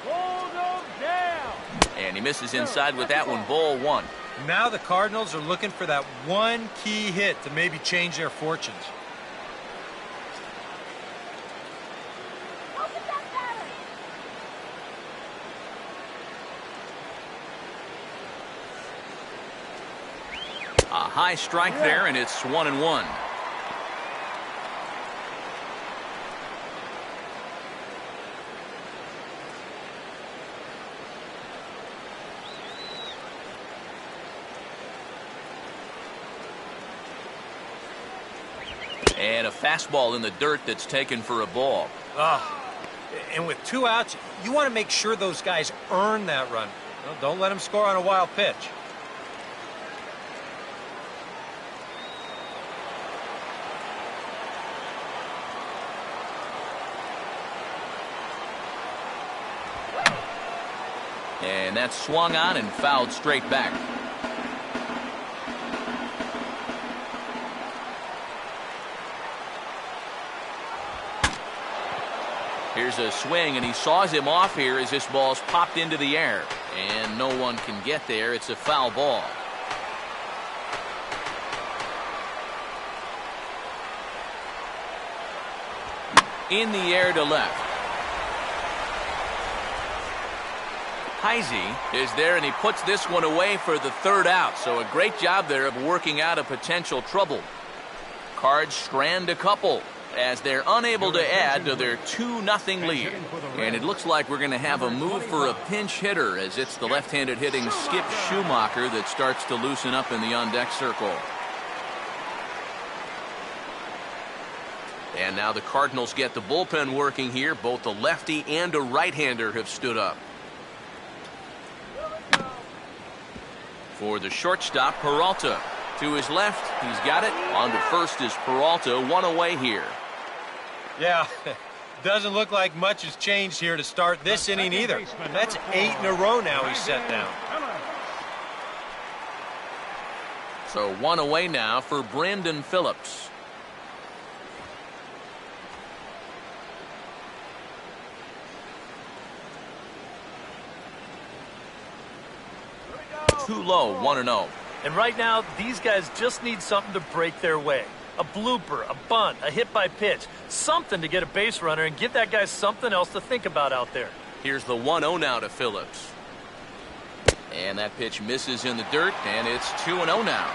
Hold them down. And he misses inside with that one, ball 1. Now the Cardinals are looking for that one key hit to maybe change their fortunes. Open that batter. A high strike there, and it's 1-1. And a fastball in the dirt that's taken for a ball. And with 2 outs, you want to make sure those guys earn that run. Well, don't let them score on a wild pitch. And that's swung on and fouled straight back. Here's a swing, and he saws him off here as this ball's popped into the air. And no one can get there. It's a foul ball. In the air to left. Heisey is there, and he puts this one away for the third out. So a great job there of working out a potential trouble. Cards strand a couple as they're unable to add to their 2-0 lead. And it looks like we're going to have a move for a pinch hitter, as it's the left-handed hitting Skip Schumacher that starts to loosen up in the on-deck circle. And now the Cardinals get the bullpen working here. Both a lefty and a right-hander have stood up. For the shortstop, Peralta. To his left, he's got it. On to first is Peralta, one away here. Yeah, doesn't look like much has changed here to start this inning either. That's 8 in a row now he's set down. So one away now for Brandon Phillips. Too low, 1-0. And right now, these guys just need something to break their way. A blooper, a bunt, a hit by pitch. Something to get a base runner and give that guy something else to think about out there. Here's the 1-0 now to Phillips. And that pitch misses in the dirt, and it's 2-0 now.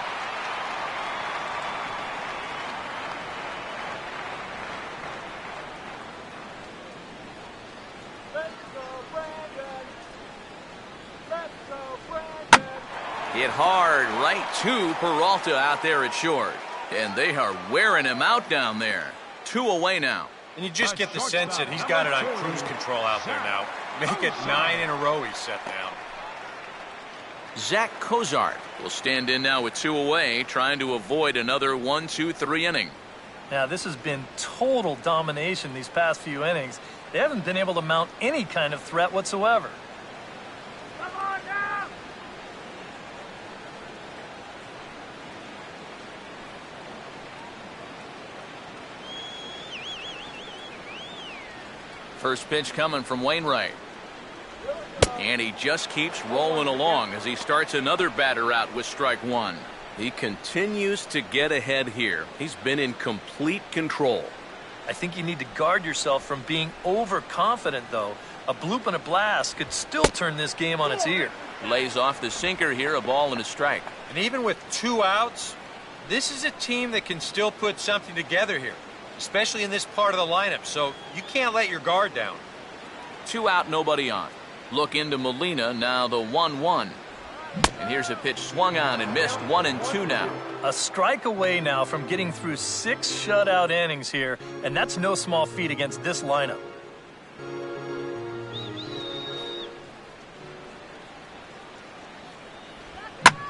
Hit hard right to Peralta out there at short. And they are wearing him out down there. 2 away now. And you just get the sense that he's got it on cruise control out there now. Make it 9 in a row he's set down. Zach Cozart will stand in now with 2 away, trying to avoid another 1-2-3 inning. Now, this has been total domination these past few innings. They haven't been able to mount any kind of threat whatsoever. First pitch coming from Wainwright. And he just keeps rolling along as he starts another batter out with strike 1. He continues to get ahead here. He's been in complete control. I think you need to guard yourself from being overconfident, though. A bloop and a blast could still turn this game on its ear. Lays off the sinker here, a ball and a strike. And even with 2 outs, this is a team that can still put something together here, especially in this part of the lineup, so you can't let your guard down. 2 out, nobody on. Look into Molina, now the 1-1. And here's a pitch swung on and missed, 1-2 now. A strike away now from getting through 6 shutout innings here, and that's no small feat against this lineup.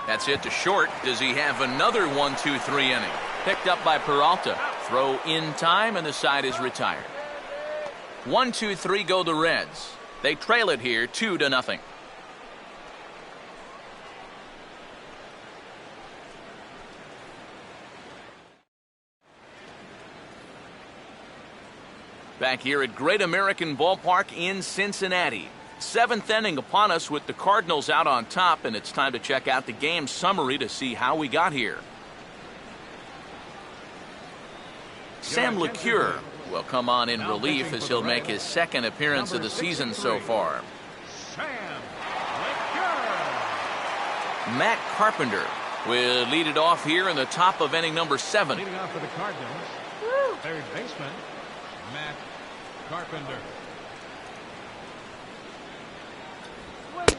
That's it to short. Does he have another 1-2-3 inning? Picked up by Peralta. Throw in time, and the side is retired. 1-2-3 go the Reds. They trail it here 2-0. Back here at Great American Ballpark in Cincinnati. 7th inning upon us with the Cardinals out on top, and it's time to check out the game summary to see how we got here. Sam LeCure will come on in relief as he'll make his 2nd appearance of the season so far. Matt Carpenter will lead it off here in the top of inning number 7. Leading off for the Cardinals, third baseman, Matt Carpenter.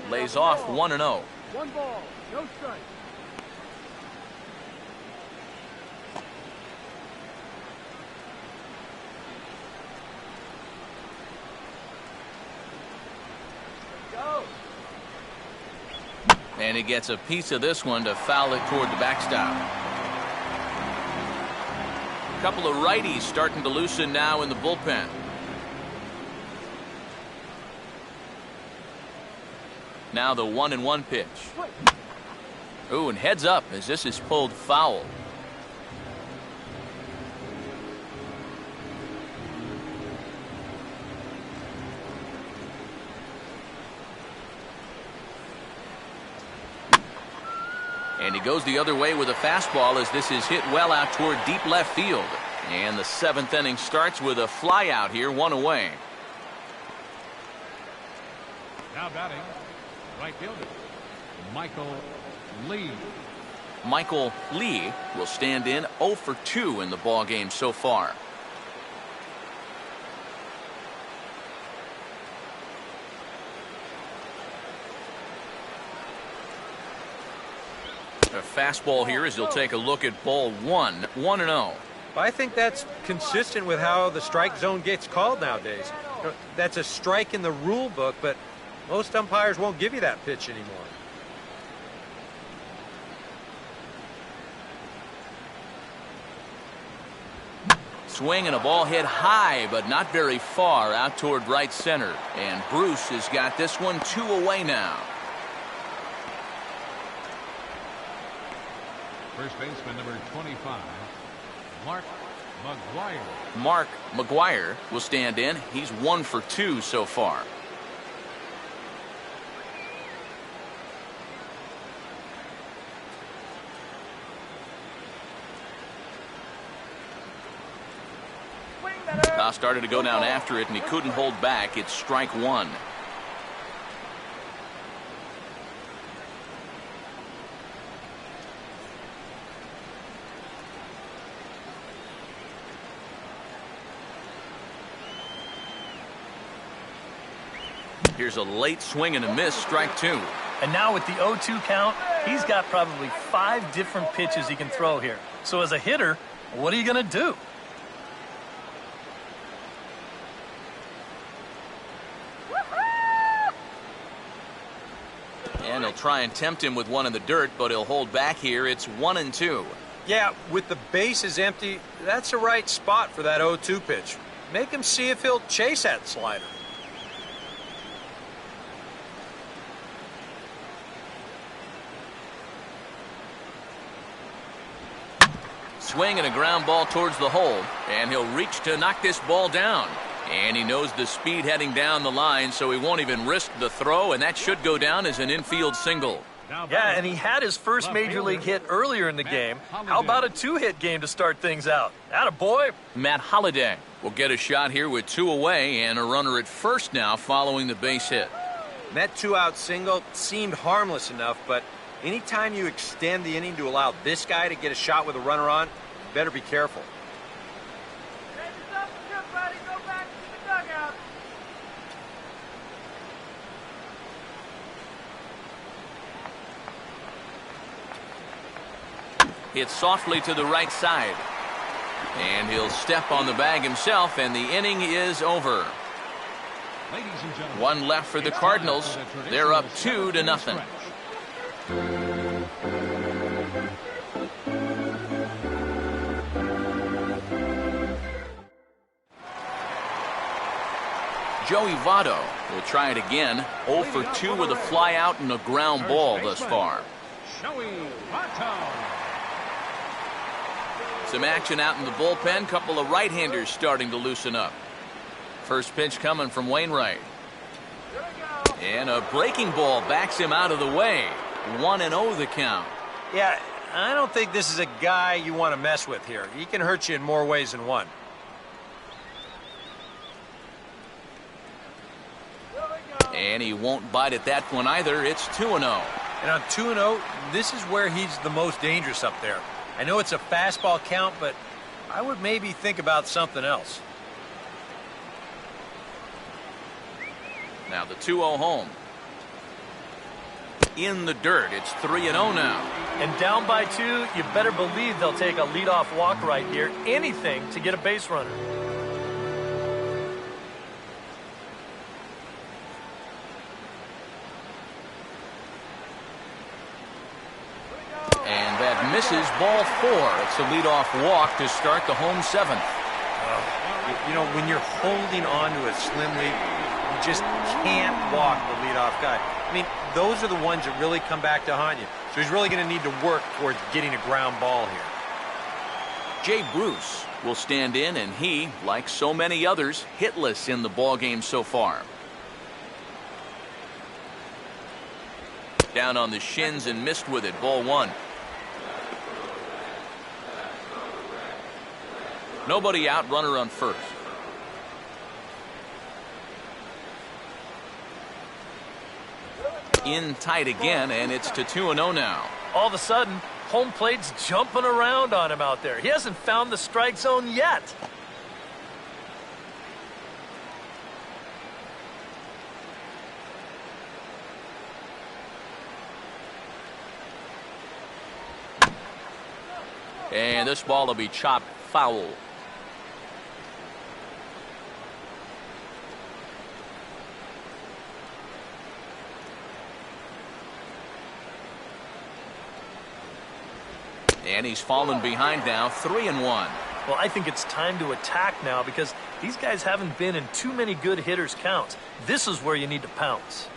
Lays off 1-0. 1 ball, no strike. And he gets a piece of this one to foul it toward the backstop. A couple of righties starting to loosen now in the bullpen. Now the 1-1 pitch. Ooh, and heads up as this is pulled foul. And he goes the other way with a fastball as this is hit well out toward deep left field. And the 7th inning starts with a fly out here, 1 away. Now batting, right fielder, Michael Lee. Michael Lee will stand in 0 for 2 in the ball game so far. A fastball here as he'll take a look at ball 1, 1-0. I think that's consistent with how the strike zone gets called nowadays. That's a strike in the rule book, but most umpires won't give you that pitch anymore. Swing and a ball hit high, but not very far out toward right center. And Bruce has got this one 2 away now. First baseman number 25, Mark Mcguire. Mark Mcguire will stand in. He's 1 for 2 so far. Now started to go down after it, and he couldn't hold back. It's strike 1. Here's a late swing and a miss, strike 2. And now with the 0-2 count, he's got probably 5 different pitches he can throw here. So as a hitter, what are you going to do? And he'll try and tempt him with one in the dirt, but he'll hold back here. It's 1-2. Yeah, with the bases empty, that's the right spot for that 0-2 pitch. Make him see if he'll chase that slider. Swing and a ground ball towards the hole, and he'll reach to knock this ball down. And he knows the speed heading down the line, so he won't even risk the throw, and that should go down as an infield single. Yeah, and he had his first major league hit earlier in the game. How about a 2-hit game to start things out? Attaboy. Matt Holliday will get a shot here with 2 away and a runner at first now following the base hit. That 2-out single seemed harmless enough, but anytime you extend the inning to allow this guy to get a shot with a runner on, you better be careful. Hit softly to the right side. And he'll step on the bag himself, and the inning is over. Ladies and gentlemen, 1 left for the Cardinals. They're up 2-0. Joey Votto will try it again. 0 for 2 with a fly out and a ground ball thus far. Joey Votto. Some action out in the bullpen. Couple of right-handers starting to loosen up. First pitch coming from Wainwright. And a breaking ball backs him out of the way. 1-0 the count. Yeah, I don't think this is a guy you want to mess with here. He can hurt you in more ways than one. And he won't bite at that one either. It's 2-0. And on 2-0, this is where he's the most dangerous up there. I know it's a fastball count, but I would maybe think about something else. Now the 2-0 home. In the dirt. It's 3-0 now. And down by 2, you better believe they'll take a leadoff walk right here. Anything to get a base runner. And that misses ball 4. It's a leadoff walk to start the home 7th. You know, when you're holding on to a slim lead, you just can't walk the leadoff guy. I mean, those are the ones that really come back to haunt you. So he's really going to need to work towards getting a ground ball here. Jay Bruce will stand in, and he, like so many others, hitless in the ballgame so far. Down on the shins and missed with it. Ball 1. Nobody out, runner on first. In tight again, and it's to 2-0 now. All of a sudden, home plate's jumping around on him out there. He hasn't found the strike zone yet. And this ball will be chopped foul. And he's fallen behind now, 3-1. Well, I think it's time to attack now because these guys haven't been in too many good hitters' counts. This is where you need to pounce.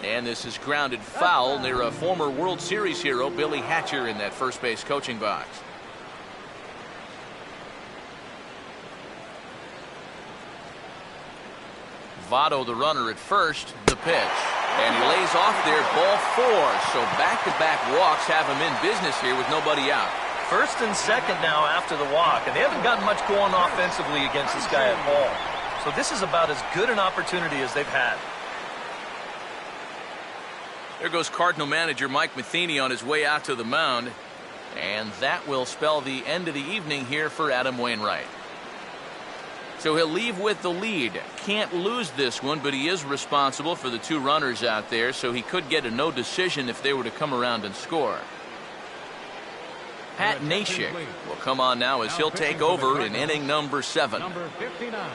And this is grounded foul near a former World Series hero, Billy Hatcher, in that first base coaching box. Votto, the runner at first, the pitch. And he lays off there, ball 4. So back-to-back walks have him in business here with nobody out. First and second now after the walk, and they haven't gotten much going offensively against this guy at all. So this is about as good an opportunity as they've had. There goes Cardinal manager Mike Matheny on his way out to the mound. And that will spell the end of the evening here for Adam Wainwright. So he'll leave with the lead. Can't lose this one, but he is responsible for the 2 runners out there, so he could get a no decision if they were to come around and score. Pat Neshek will come on now as he'll take over in inning number 7. Number 59,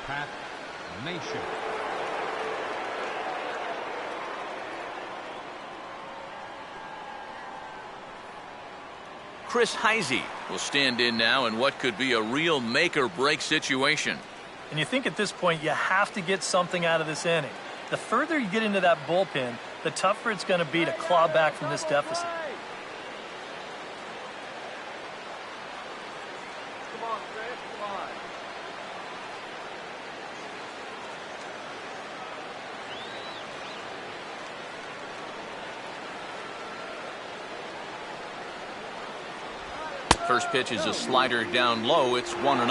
Pat Neshek. Chris Heisey will stand in now in what could be a real make-or-break situation. And you think at this point you have to get something out of this inning. The further you get into that bullpen, the tougher it's going to be to claw back from this deficit. Come on, Chris, come on. First pitch is a slider down low. It's 1-0.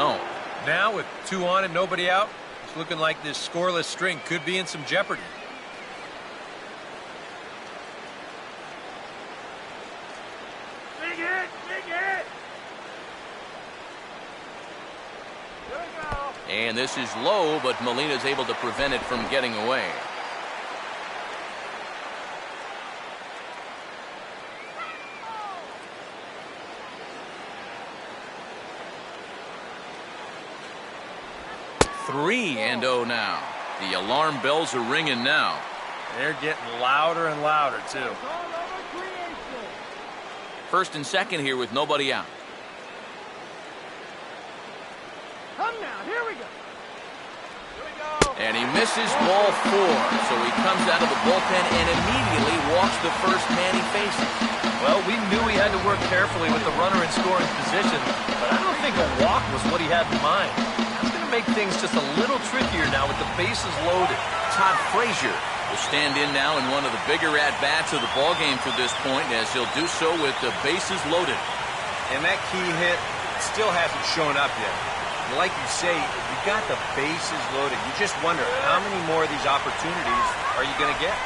Now with 2 on and nobody out, it's looking like this scoreless string could be in some jeopardy. Big hit, big hit. Here we go. And this is low, but Molina's able to prevent it from getting away. Three and 0 now. The alarm bells are ringing now. They're getting louder and louder, too. All over creation. First and second here with nobody out. Come now, here we go. Here we go. And he misses ball 4. So he comes out of the bullpen and immediately walks the first man he faces. Well, we knew he had to work carefully with the runner in scoring position, but I don't think a walk was what he had in mind. That's going to make things just a little trickier now with the bases loaded. Todd Frazier will stand in now in one of the bigger at-bats of the ballgame to this point, as he'll do so with the bases loaded. And that key hit still hasn't shown up yet. Like you say, you got the bases loaded. You just wonder how many more of these opportunities are you going to get?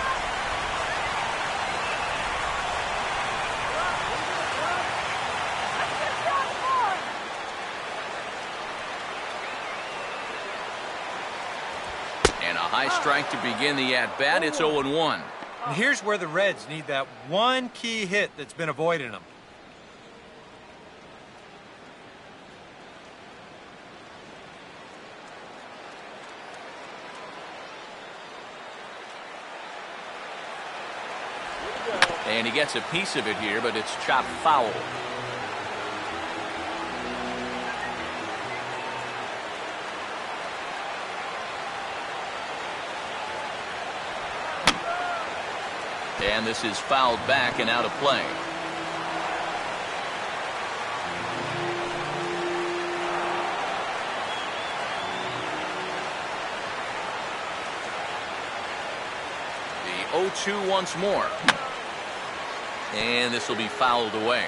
And a high strike to begin the at-bat. It's 0-1. And here's where the Reds need that one key hit that's been avoiding them. And he gets a piece of it here, but it's chopped foul. And this is fouled back and out of play. 0-2 once more. And this will be fouled away.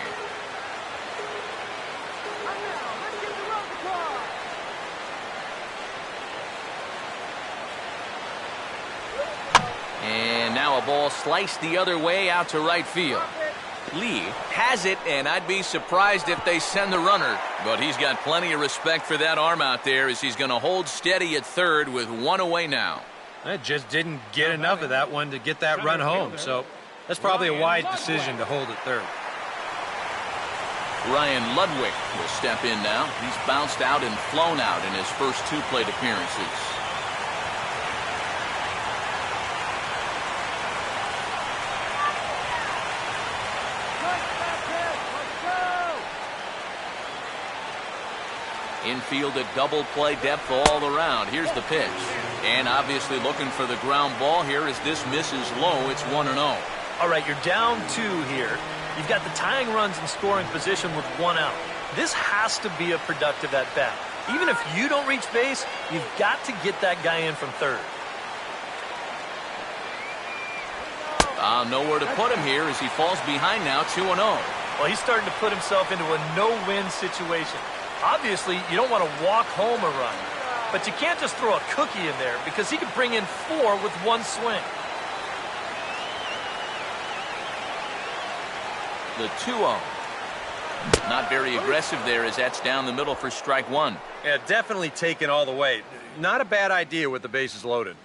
And now a ball sliced the other way out to right field. Lee has it, and I'd be surprised if they send the runner. But he's got plenty of respect for that arm out there as he's going to hold steady at third with one away now. I just didn't get enough of that one to get that run home, so that's probably a wise decision to hold at third. Ryan Ludwig will step in now. He's bounced out and flown out in his first 2 plate appearances. Infield at double play depth all around. Here's the pitch. And obviously looking for the ground ball here as this misses low. It's 1-0. All right, you're down 2 here. You've got the tying runs in scoring position with 1 out. This has to be a productive at-bat. Even if you don't reach base, you've got to get that guy in from third. Nowhere to put him here as he falls behind now, 2-0. Well, he's starting to put himself into a no-win situation. Obviously, you don't want to walk home a run, but you can't just throw a cookie in there because he could bring in 4 with 1 swing. The 2-0. Not very aggressive there as that's down the middle for strike 1. Yeah, definitely taken all the way. Not a bad idea with the bases loaded.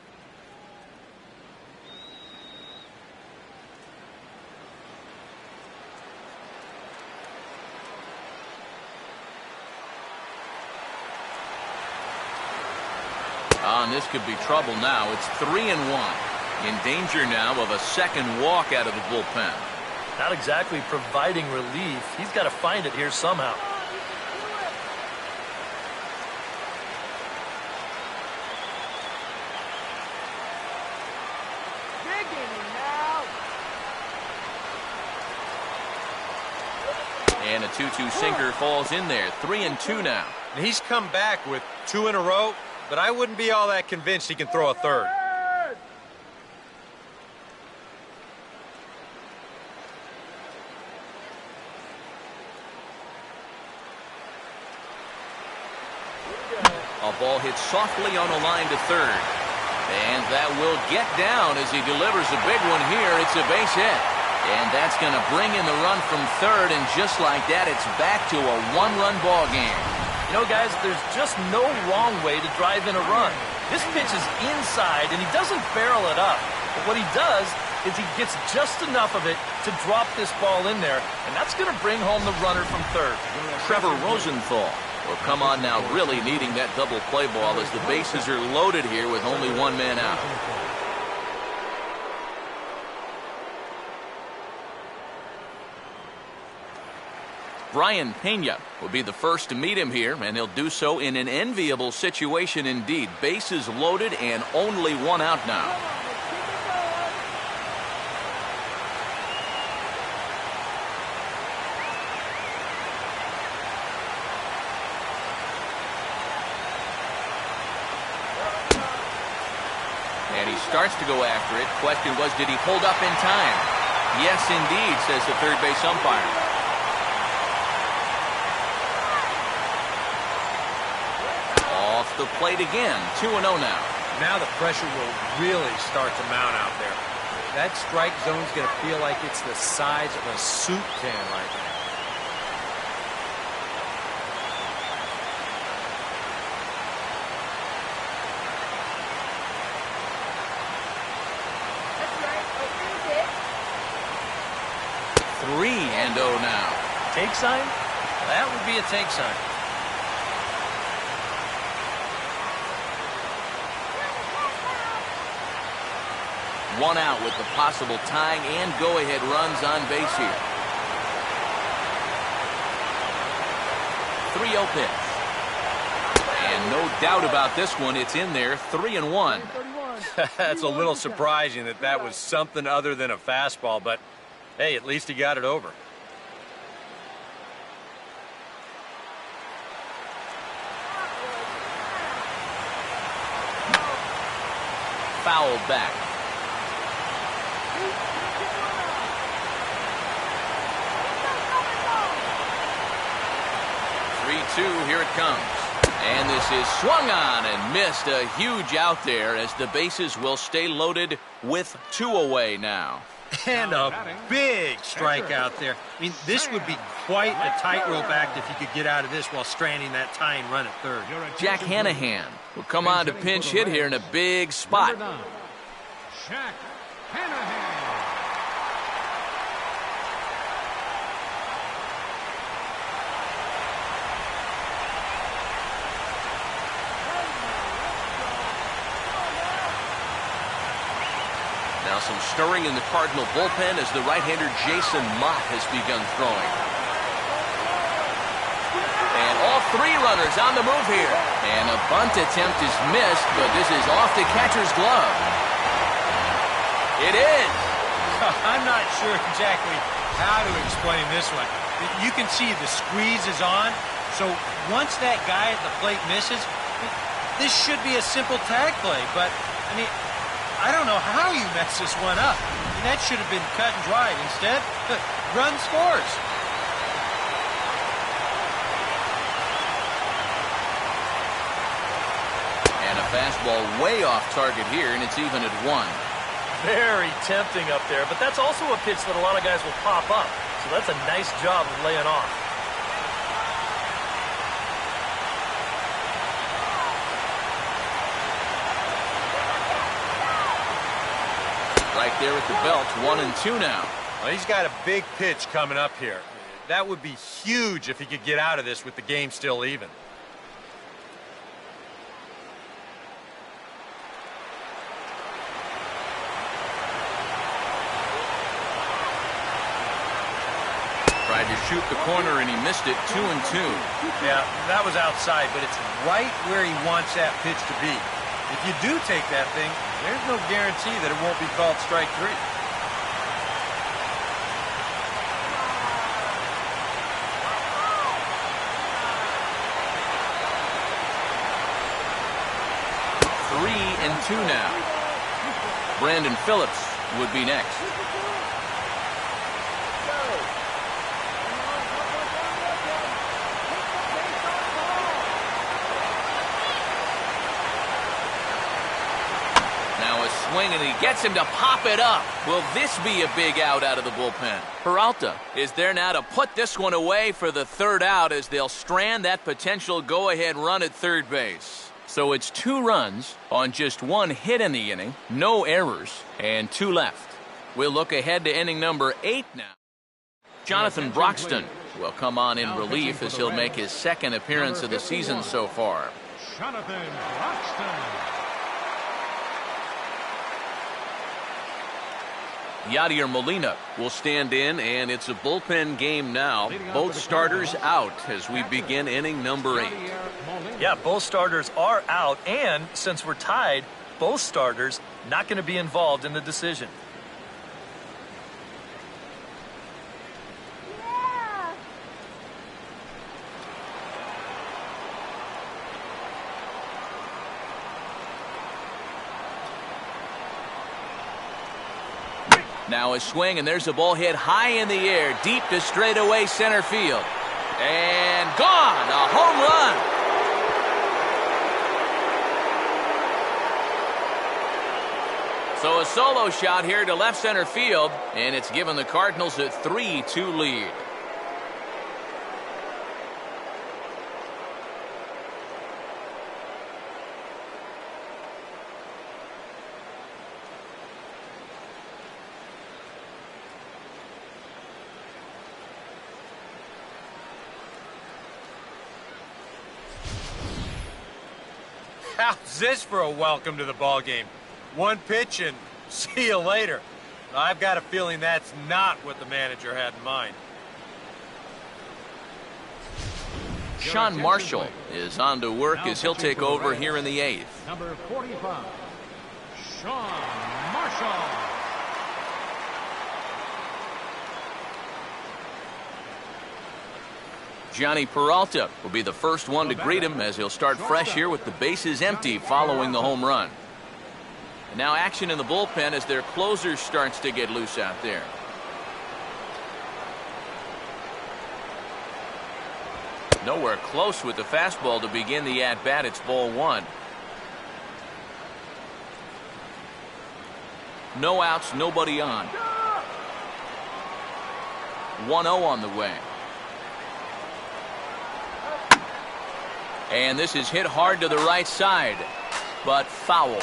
And this could be trouble now. It's 3-1. In danger now of a second walk out of the bullpen. Not exactly providing relief. He's got to find it here somehow. And a 2-2 sinker falls in there. 3-2 now. And he's come back with 2 in a row, but I wouldn't be all that convinced he can throw a third. A ball hits softly on a line to third. And that will get down as he delivers a big one here. It's a base hit. And that's going to bring in the run from third. And just like that, it's back to a 1-run ball game. You know, guys, there's just no wrong way to drive in a run. This pitch is inside, and he doesn't barrel it up. But what he does is he gets just enough of it to drop this ball in there, and that's going to bring home the runner from third. Trevor Rosenthal will come on now, really needing that double play ball as the bases are loaded here with only 1 man out. Brian Pena will be the first to meet him here, and he'll do so in an enviable situation indeed. Bases loaded and only 1 out now. And he starts to go after it. Question was, did he hold up in time? Yes, indeed, says the third base umpire. Off the plate again, 2-0 now. Now the pressure will really start to mount out there. That strike zone's going to feel like it's the size of a soup can right now. That's right. 3-0 now. Take sign? That would be a take sign. One out with the possible tying and go-ahead runs on base here. 3-0 pitch. And no doubt about this one, it's in there, 3-1. That's a little surprising that was something other than a fastball, but hey, at least he got it over. Foul back. 2, here it comes. And this is swung on and missed. A huge out there as the bases will stay loaded with 2 away now. And a big strikeout there. I mean, this would be quite a tightrope act if you could get out of this while stranding that tying run at third. Jack Hanahan will come on to pinch hit here in a big spot. Jack Hanahan. Now some stirring in the Cardinal bullpen as the right-hander Jason Mott has begun throwing. And all 3 runners on the move here. And a bunt attempt is missed, but this is off the catcher's glove. It is. I'm not sure exactly how to explain this one. You can see the squeeze is on, so once that guy at the plate misses, this should be a simple tag play, but, I mean, I don't know how you mess this one up. I mean, that should have been cut and dried. Instead, run scores. And a fastball way off target here, and it's even at 1. Very tempting up there, but that's also a pitch that a lot of guys will pop up. So that's a nice job of laying off. Right there at the belt, 1 and 2 now. Well, he's got a big pitch coming up here. That would be huge if he could get out of this with the game still even. Tried to shoot the corner, and he missed it, 2 and 2. Yeah, that was outside, but it's right where he wants that pitch to be. If you do take that thing, there's no guarantee that it won't be called strike 3. Three and 2 now. Brandon Phillips would be next. Swing, and he gets him to pop it up. Will this be a big out of the bullpen? Peralta is there now to put this one away for the 3rd out as they'll strand that potential go-ahead run at third base. So it's 2 runs on just 1 hit in the inning, no errors, and 2 left. We'll look ahead to inning number 8 now. Jonathan Broxton will come on in relief as he'll make his 2nd appearance of the season so far. Jonathan Broxton. Yadier Molina will stand in, and it's a bullpen game now. Both starters out as we begin inning number 8. Yeah, both starters are out, and since we're tied, both starters not going to be involved in the decision. Now a swing, and there's a ball hit high in the air, deep to straightaway center field. And gone! A home run! So a solo shot here to left center field, and it's given the Cardinals a 3-2 lead. How's this for a welcome to the ball game? 1 pitch and see you later. I've got a feeling that's not what the manager had in mind. Sean Marshall is on to work as he'll take over here in the 8th. Number 45, Sean Marshall. Johnny Peralta will be the first one to greet him as he'll start fresh here with the bases empty following the home run. And now action in the bullpen as their closer starts to get loose out there. Nowhere close with the fastball to begin the at-bat. It's ball one. No outs, nobody on. 1-0 on the way. And this is hit hard to the right side, but foul.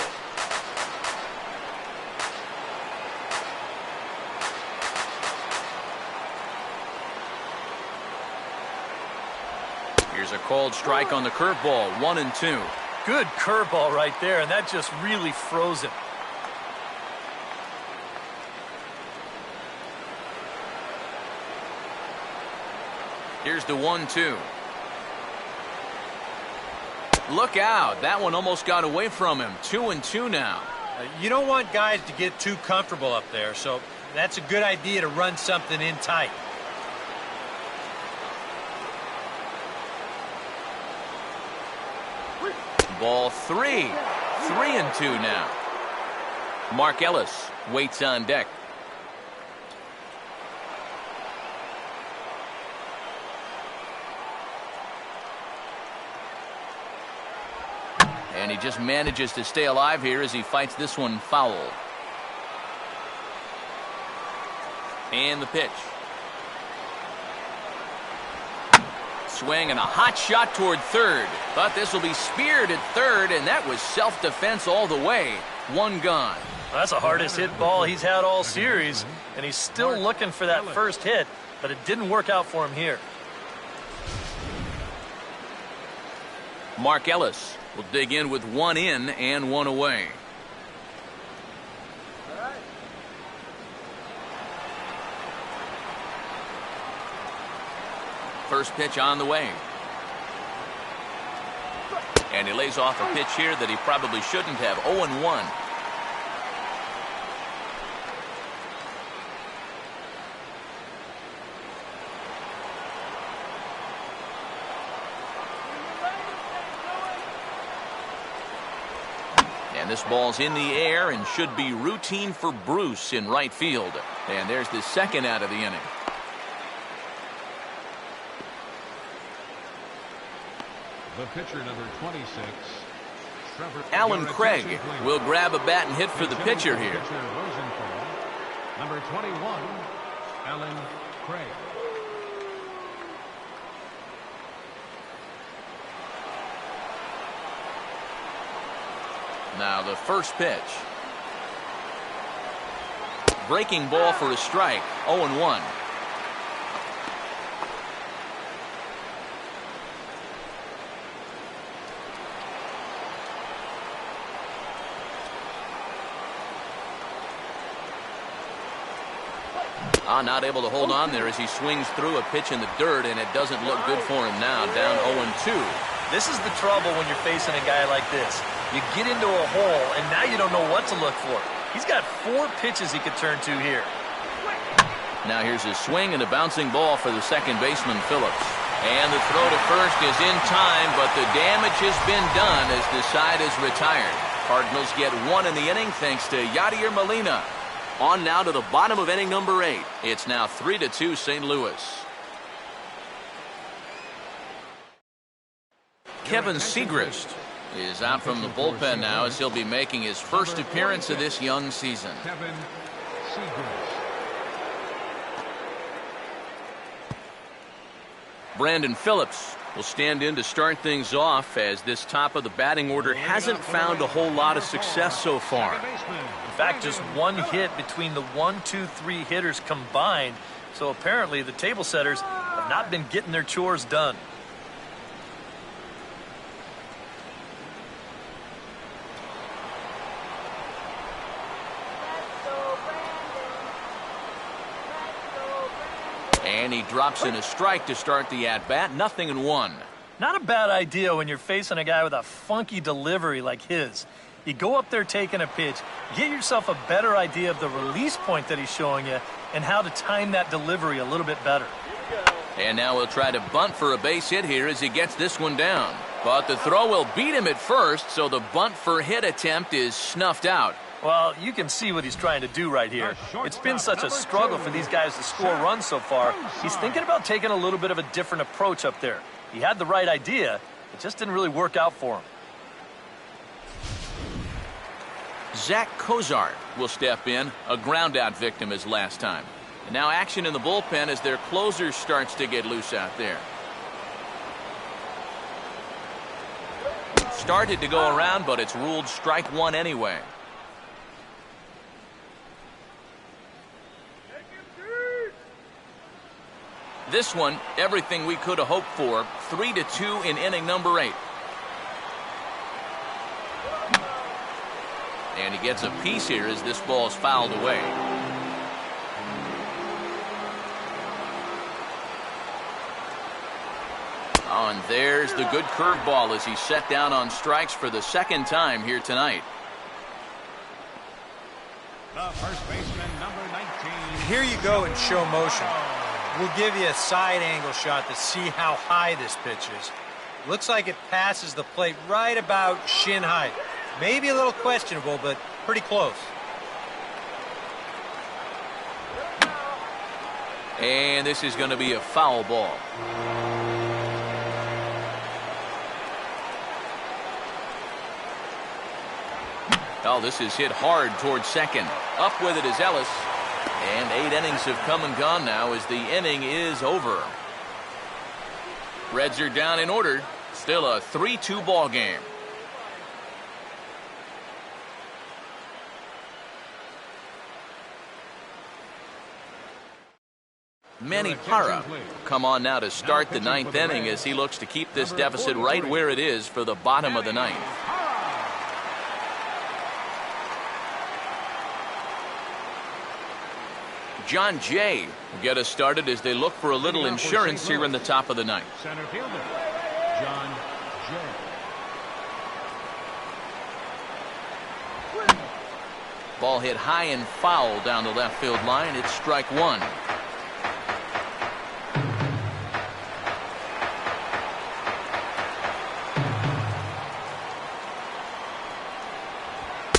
Here's a called strike on the curveball, 1-2. Good curveball right there, and that just really froze him. Here's the 1-2. Look out. That one almost got away from him. 2-2 now. You don't want guys to get too comfortable up there, so that's a good idea to run something in tight. Ball three. 3-2 now. Mark Ellis waits on deck. And he just manages to stay alive here as he fights this one foul. And the pitch. Swing and a hot shot toward third. But this will be speared at third, and that was self-defense all the way. One gone. Well, that's the hardest hit ball he's had all series, and he's still looking for that first hit, but it didn't work out for him here. Mark Ellis will dig in with one in and one away. First pitch on the way. And he lays off a pitch here that he probably shouldn't have. 0-1. And this ball's in the air and should be routine for Bruce in right field. And there's the second out of the inning. The pitcher, number 26, Alan Craig will grab a bat and hit for the pitcher here. Number 21, Alan Craig. Now the first pitch. Breaking ball for a strike. 0-1. Not able to hold on there as he swings through a pitch in the dirt, and it doesn't look good for him now. Down 0-2. This is the trouble when you're facing a guy like this. You get into a hole, and now you don't know what to look for. He's got 4 pitches he could turn to here. Now here's a swing and a bouncing ball for the second baseman, Phillips. And the throw to first is in time, but the damage has been done as the side is retired. Cardinals get 1 in the inning thanks to Yadier Molina. On now to the bottom of inning number 8. It's now 3-2 St. Louis. Kevin Segrist is out from the bullpen now as he'll be making his first appearance of this young season. Kevin Segrist. Brandon Phillips will stand in to start things off as this top of the batting order hasn't found a whole lot of success so far. In fact, just 1 hit between the 1, 2, 3 hitters combined. So apparently the table setters have not been getting their chores done. And he drops in a strike to start the at-bat. 0-1. Not a bad idea when you're facing a guy with a funky delivery like his. You go up there taking a pitch, get yourself a better idea of the release point that he's showing you and how to time that delivery a little bit better. And now he'll try to bunt for a base hit here as he gets this one down. But the throw will beat him at first, so the bunt for hit attempt is snuffed out. Well, you can see what he's trying to do right here. It's been such a struggle for these guys to score runs so far. He's thinking about taking a little bit of a different approach up there. He had the right idea. It just didn't really work out for him. Zach Cozart will step in, a ground-out victim as last time. And now action in the bullpen as their closer starts to get loose out there. Started to go around, but it's ruled strike one anyway. This one, everything we could have hoped for. 3-2 in inning number 8. And he gets a piece here as this ball is fouled away. Oh, and there's the good curveball as he's set down on strikes for the second time here tonight. The first baseman, number 19. Here you go in show motion. We'll give you a side angle shot to see how high this pitch is. Looks like it passes the plate right about shin height. Maybe a little questionable, but pretty close. And this is going to be a foul ball. Oh, this is hit hard towards second. Up with it is Ellis. And 8 innings have come and gone now as the inning is over. Reds are down in order. Still a 3-2 ball game. Manny Parra come on now to start the 9th inning as he looks to keep this deficit right where it is for the bottom of the 9th. John Jay will get us started as they look for a little insurance here in the top of the 9th. Center fielder, John Jay. Ball hit high and foul down the left field line. It's strike one.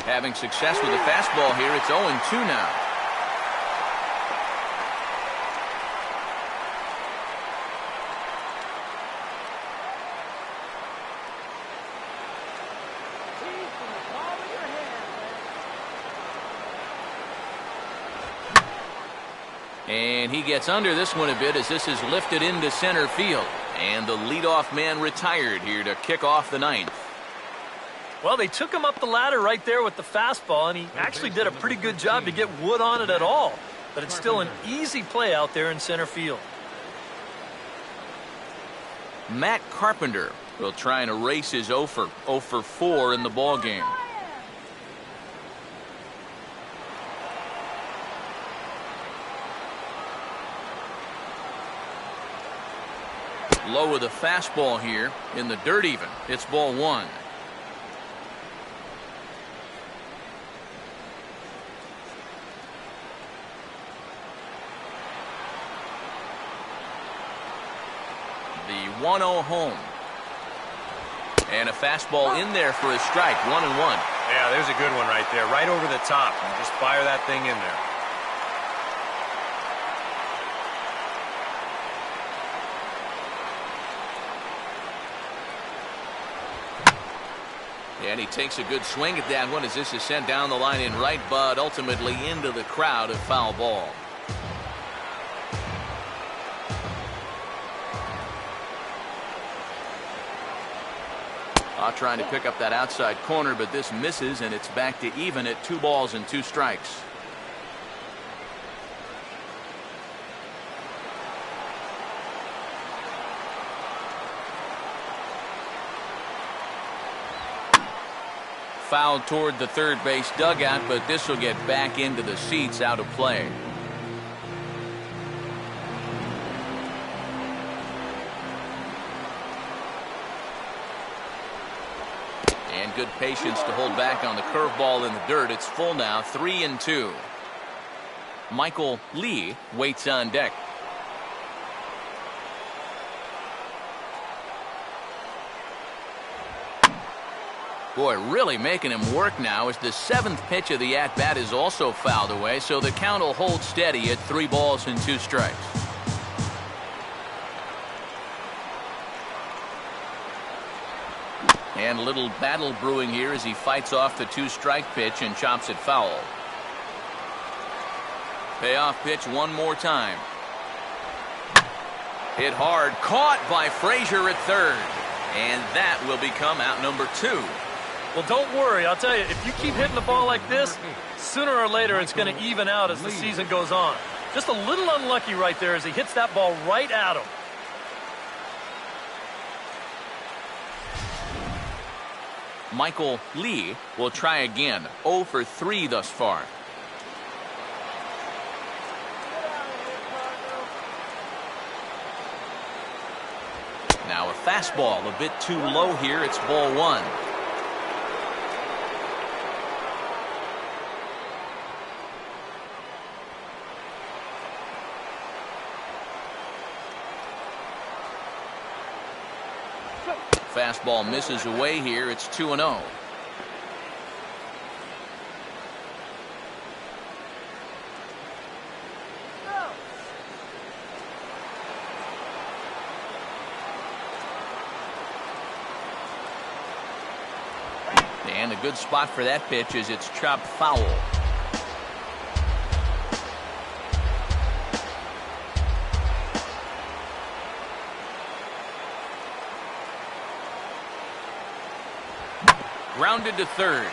Having success with the fastball here, it's 0-2 now. And he gets under this one a bit as this is lifted into center field. And the leadoff man retired here to kick off the 9th. Well, they took him up the ladder right there with the fastball, and he actually did a pretty good job to get wood on it at all. But it's still an easy play out there in center field. Matt Carpenter will try and erase his 0 for 4 in the ball game. Low with a fastball here in the dirt even. It's ball 1. The 1-0 home. And a fastball in there for a strike. 1-1. Yeah, there's a good one right there. Right over the top. And just fire that thing in there. And he takes a good swing at that one as this is sent down the line in right, but ultimately into the crowd, a foul ball. Trying to pick up that outside corner, but this misses, and it's back to even at 2 balls and 2 strikes. Fouled toward the third base dugout, but this will get back into the seats, out of play. And good patience to hold back on the curveball in the dirt. It's full now, 3-2. Michael Lee waits on deck. Boy, really making him work now as the 7th pitch of the at-bat is also fouled away, so the count will hold steady at 3 balls and 2 strikes. And a little battle brewing here as he fights off the 2-strike pitch and chops it foul. Payoff pitch one more time. Hit hard, caught by Frazier at third. And that will become out number 2. Well, don't worry. I'll tell you, if you keep hitting the ball like this, sooner or later it's going to even out as the season goes on. Just a little unlucky right there as he hits that ball right at him. Michael Lee will try again. 0 for 3 thus far. Now a fastball a bit too low here. It's ball 1. Fastball misses away here. It's 2-0. And a good spot for that pitch as it's chopped foul. Grounded to third.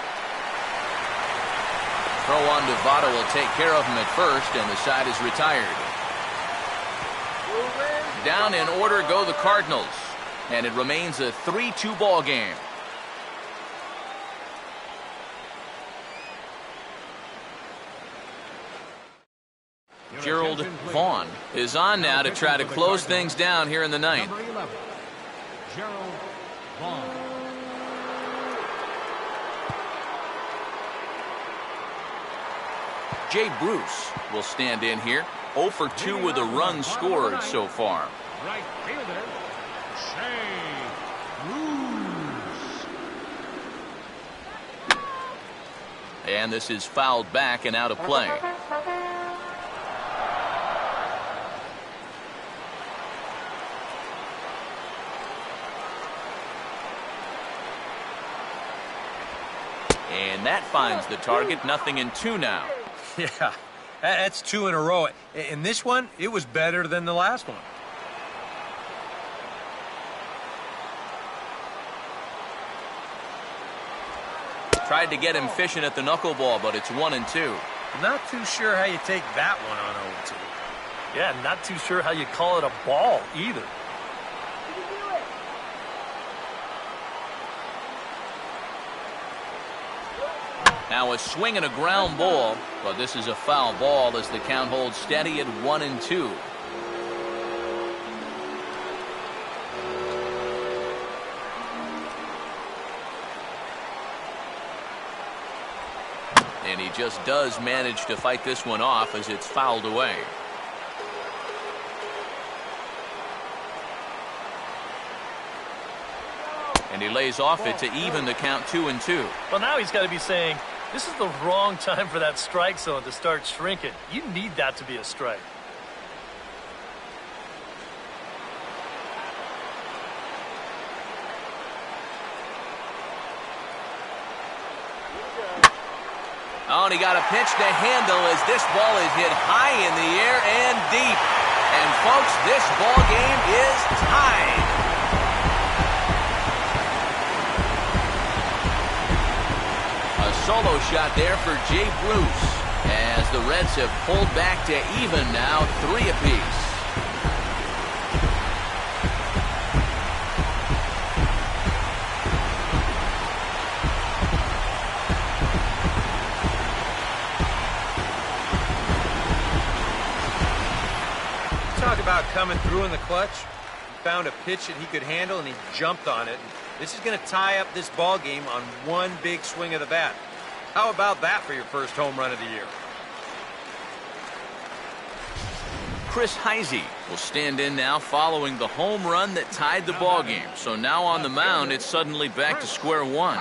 Throw on to Votto will take care of him at first, and the side is retired. Down in order go the Cardinals, and it remains a 3-2 ball game. Gerald Vaughn is on now to try to close things down here in the ninth. Number 11, Gerald Vaughn. Jay Bruce will stand in here. 0 for 2 with a run scored so far. Right fielder, Jay Bruce. And this is fouled back and out of play. And that finds the target. 0-2 now. Yeah, that's 2 in a row. In this one, it was better than the last one. Tried to get him fishing at the knuckleball, but it's 1-2. Not too sure how you take that one on 0-2. Yeah, not too sure how you call it a ball either. Now a swing and a ground ball, but this is a foul ball as the count holds steady at 1-2. And he just does manage to fight this one off as it's fouled away. And he lays off it to even the count 2-2. Well, now he's got to be saying, this is the wrong time for that strike zone to start shrinking. You need that to be a strike. Oh, and he got a pitch to handle as this ball is hit high in the air and deep. And folks, this ball game is tied. Solo shot there for Jay Bruce as the Reds have pulled back to even now, 3 apiece. Talk about coming through in the clutch. He found a pitch that he could handle and he jumped on it. This is going to tie up this ball game on one big swing of the bat. How about that for your first home run of the year? Chris Heisey will stand in now following the home run that tied the ball game. So now on the mound, it's suddenly back to square one.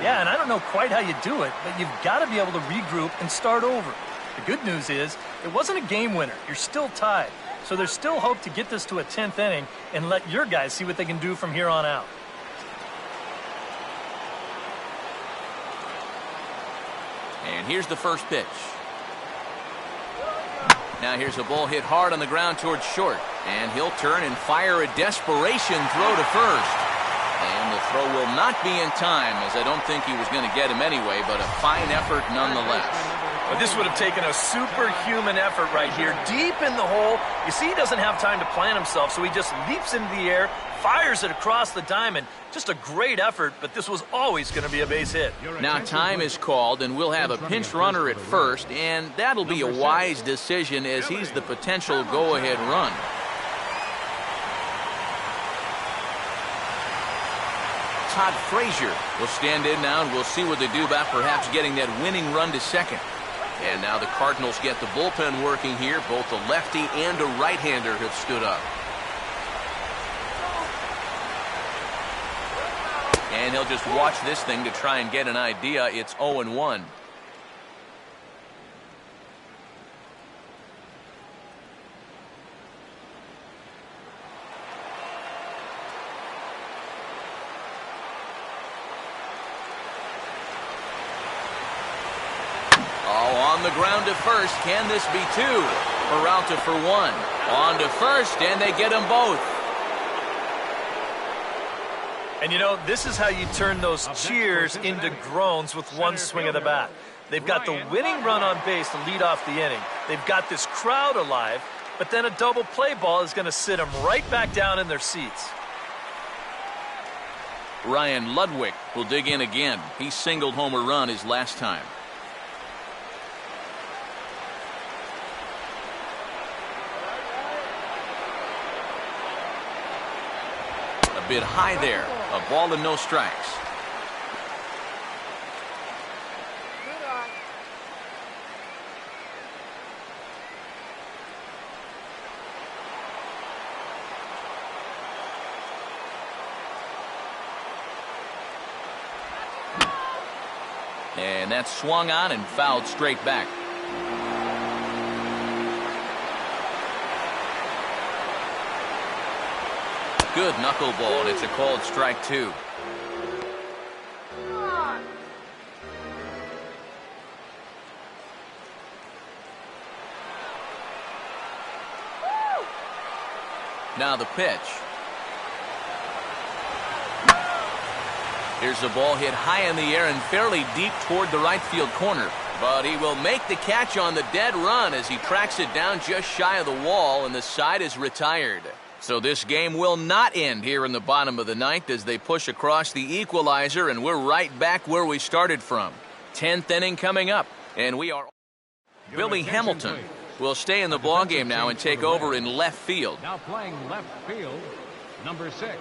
Yeah, and I don't know quite how you do it, but you've got to be able to regroup and start over. The good news is, it wasn't a game winner. You're still tied. So there's still hope to get this to a 10th inning and let your guys see what they can do from here on out. And here's the first pitch. Now here's a ball hit hard on the ground towards short. And he'll turn and fire a desperation throw to first. And the throw will not be in time, as I don't think he was going to get him anyway, but a fine effort nonetheless. But this would have taken a superhuman effort right here, deep in the hole. You see, he doesn't have time to plant himself, so he just leaps into the air, fires it across the diamond. Just a great effort, but this was always going to be a base hit. Now time is called, and we'll have a pinch runner at first, and that'll be a wise decision as he's the potential go-ahead run. Todd Frazier will stand in now, and we'll see what they do about perhaps getting that winning run to second. And now the Cardinals get the bullpen working here. Both a lefty and a right-hander have stood up. And he'll just watch this thing to try and get an idea. It's 0-1. On the ground to first. Can this be two? Peralta for one. On to first, and they get them both. And you know, this is how you turn those cheers into groans with one swing of the bat. They've got the winning run on base to lead off the inning. They've got this crowd alive, but then a double play ball is going to sit them right back down in their seats. Ryan Ludwig will dig in again. He singled home a run his last time. A bit high there. A ball and no strikes. And that's swung on and fouled straight back. Good knuckleball, and it's a called strike two. Now the pitch. Here's a ball hit high in the air and fairly deep toward the right field corner. But he will make the catch on the dead run as he tracks it down just shy of the wall, and the side is retired. So this game will not end here in the bottom of the ninth as they push across the equalizer, and we're right back where we started from. 10th inning coming up, and we are... Billy Hamilton will stay in the ballgame now and take over in left field. Now playing left field, number 6,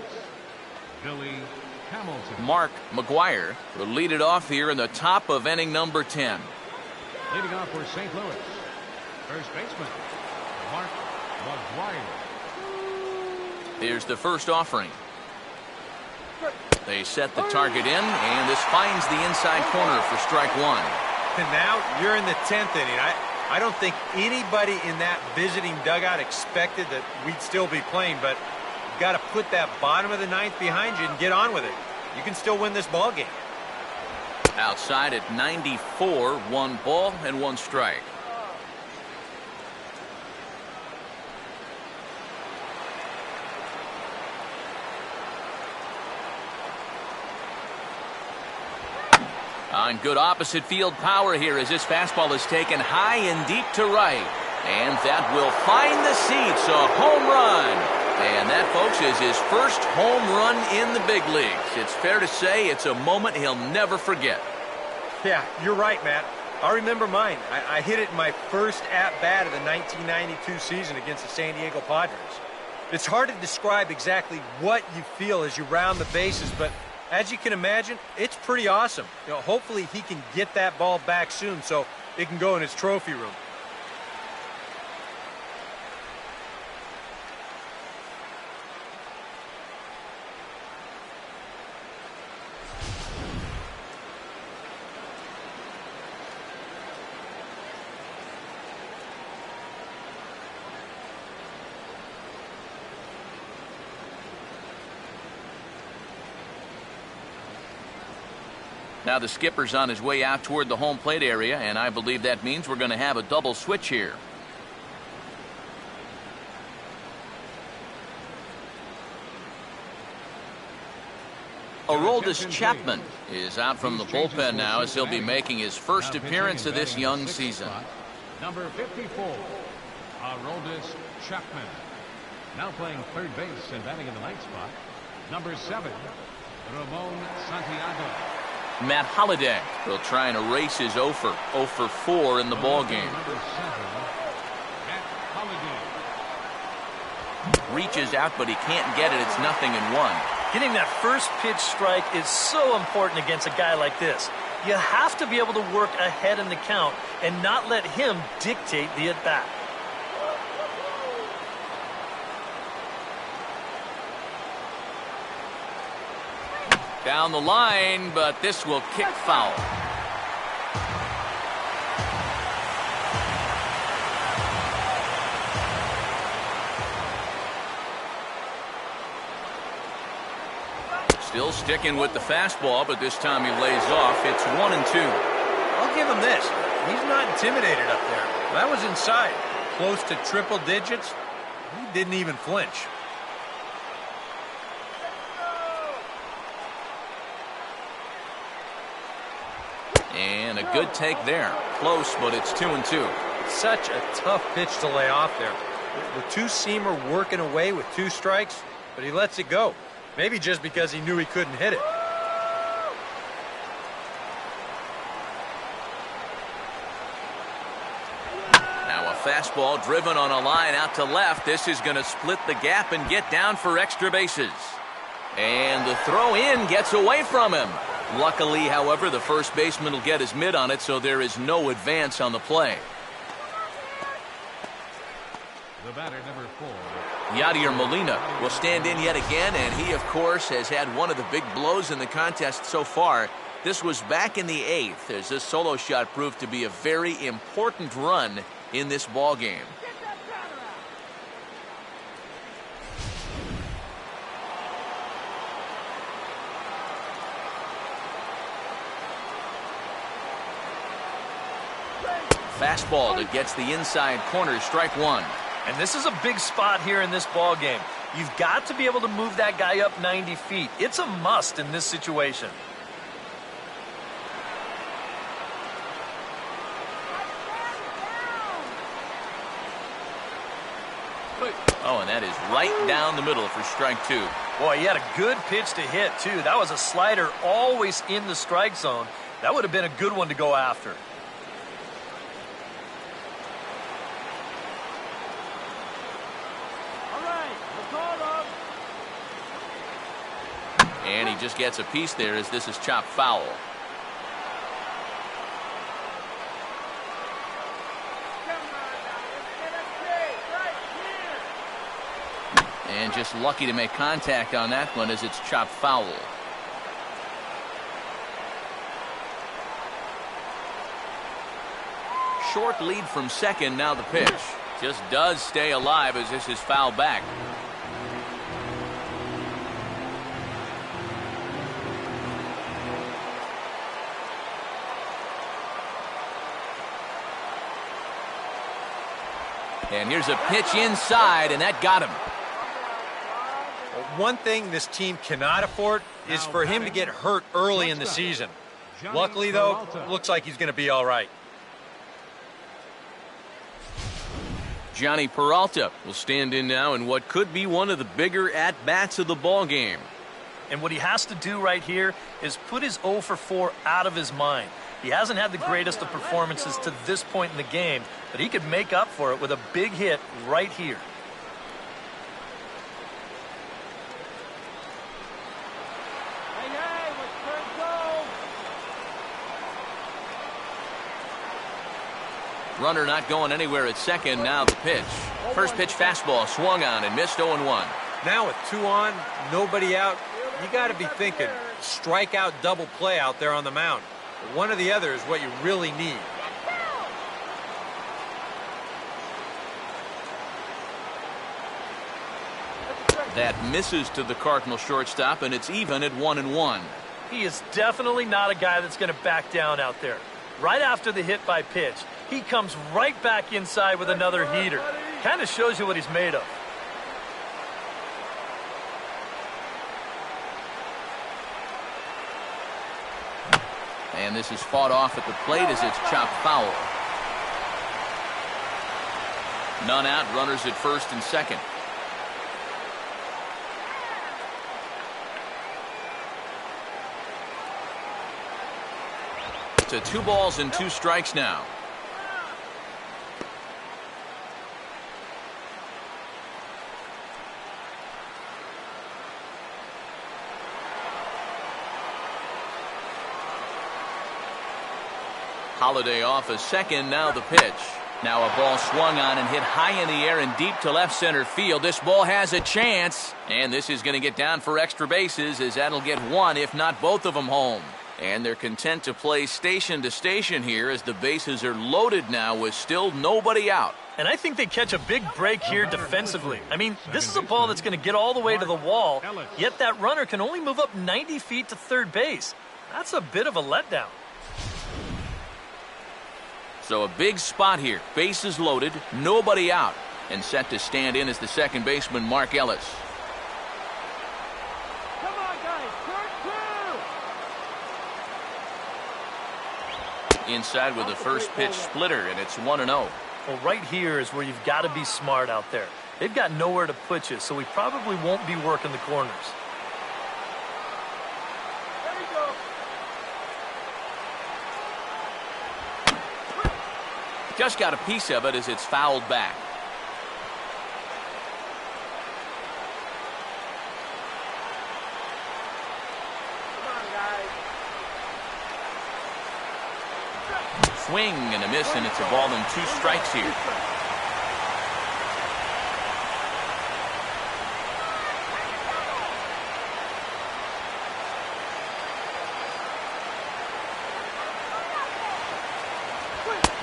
Billy Hamilton. Mark Mcguire will lead it off here in the top of inning number 10. Leading off for St. Louis, first baseman, Mark Mcguire. Here's the first offering. They set the target in, and this finds the inside corner for strike one. And now you're in the 10th inning. I don't think anybody in that visiting dugout expected that we'd still be playing, but you've got to put that bottom of the ninth behind you and get on with it. You can still win this ball game. Outside at 94, 1 ball and 1 strike. On good opposite field power here as this fastball is taken high and deep to right. And that will find the seats, a home run. And that, folks, is his first home run in the big leagues. It's fair to say it's a moment he'll never forget. Yeah, you're right, Matt. I remember mine. I hit it in my first at-bat of the 1992 season against the San Diego Padres. It's hard to describe exactly what you feel as you round the bases, but as you can imagine, it's pretty awesome. You know, hopefully he can get that ball back soon so it can go in his trophy room. Now the skipper's on his way out toward the home plate area, and I believe that means we're going to have a double switch here. Aroldis Chapman is out from the bullpen now as he'll be making his first appearance of this young season. Number 54, Aroldis Chapman. Now playing third base and batting in the ninth spot, number 7, Ramon Santiago. Matt Holliday will try and erase his 0 for 4 in the ball game. Number 7, Matt Holliday. Reaches out, but he can't get it. It's 0-1. Getting that first pitch strike is so important against a guy like this. You have to be able to work ahead in the count and not let him dictate the at-bat. Down the line, but this will kick foul. Still sticking with the fastball, but this time he lays off. It's 1-2. I'll give him this. He's not intimidated up there. That was inside. Close to triple digits. He didn't even flinch. And a good take there. Close, but it's 2-2. Such a tough pitch to lay off there. The two-seamer working away with 2 strikes, but he lets it go. Maybe just because he knew he couldn't hit it. Now a fastball driven on a line out to left. This is going to split the gap and get down for extra bases. And the throw in gets away from him. Luckily, however, the first baseman will get his mitt on it, so there is no advance on the play. The batter, number 4. Yadier Molina will stand in yet again, and he, of course, has had one of the big blows in the contest so far. This was back in the 8th, as this solo shot proved to be a very important run in this ball game. Fastball that gets the inside corner, strike 1. And this is a big spot here in this ball game. You've got to be able to move that guy up 90 feet. It's a must in this situation. Oh, and that is right down the middle for strike 2. Boy, he had a good pitch to hit, too. That was a slider always in the strike zone. That would have been a good one to go after. And he just gets a piece there as this is chopped foul. And just lucky to make contact on that one as it's chopped foul. Short lead from second, now the pitch. Just does stay alive as this is fouled back. And here's a pitch inside, and that got him. One thing this team cannot afford is for him to get hurt early in the season. Luckily, though, looks like he's going to be all right. Johnny Peralta will stand in now in what could be one of the bigger at-bats of the ball game. And what he has to do right here is put his 0 for 4 out of his mind. He hasn't had the greatest of performances to this point in the game, but he could make up for it with a big hit right here. Runner not going anywhere at second. Now the pitch. First pitch fastball swung on and missed 0-1. Now with 2 on, nobody out, you got to be thinking strikeout double play out there on the mound. One or the other is what you really need. That misses to the Cardinal shortstop, and it's even at 1-1. He is definitely not a guy that's going to back down out there. Right after the hit by pitch, he comes right back inside with another heater. Kind of shows you what he's made of. And this is fought off at the plate as it's chopped foul. None out, runners at first and second. To 2 balls and 2 strikes now. Holiday off a second, now the pitch. Now a ball swung on and hit high in the air and deep to left center field. This ball has a chance, and this is going to get down for extra bases as that'll get one, if not both of them, home. And they're content to play station to station here as the bases are loaded now with still nobody out. And I think they catch a big break here defensively. I mean, this is a ball that's going to get all the way to the wall, yet that runner can only move up 90 feet to third base. That's a bit of a letdown. So a big spot here. Bases loaded, nobody out. And set to stand in is the second baseman, Mark Ellis. Come on, guys. Turn 2. Inside with the first pitch splitter, and it's 1-0. Well, right here is where you've got to be smart out there. They've got nowhere to put you, so we probably won't be working the corners. There you go. Just got a piece of it as it's fouled back. Come on, guys. Swing and a miss, and it's a ball and 2 strikes here.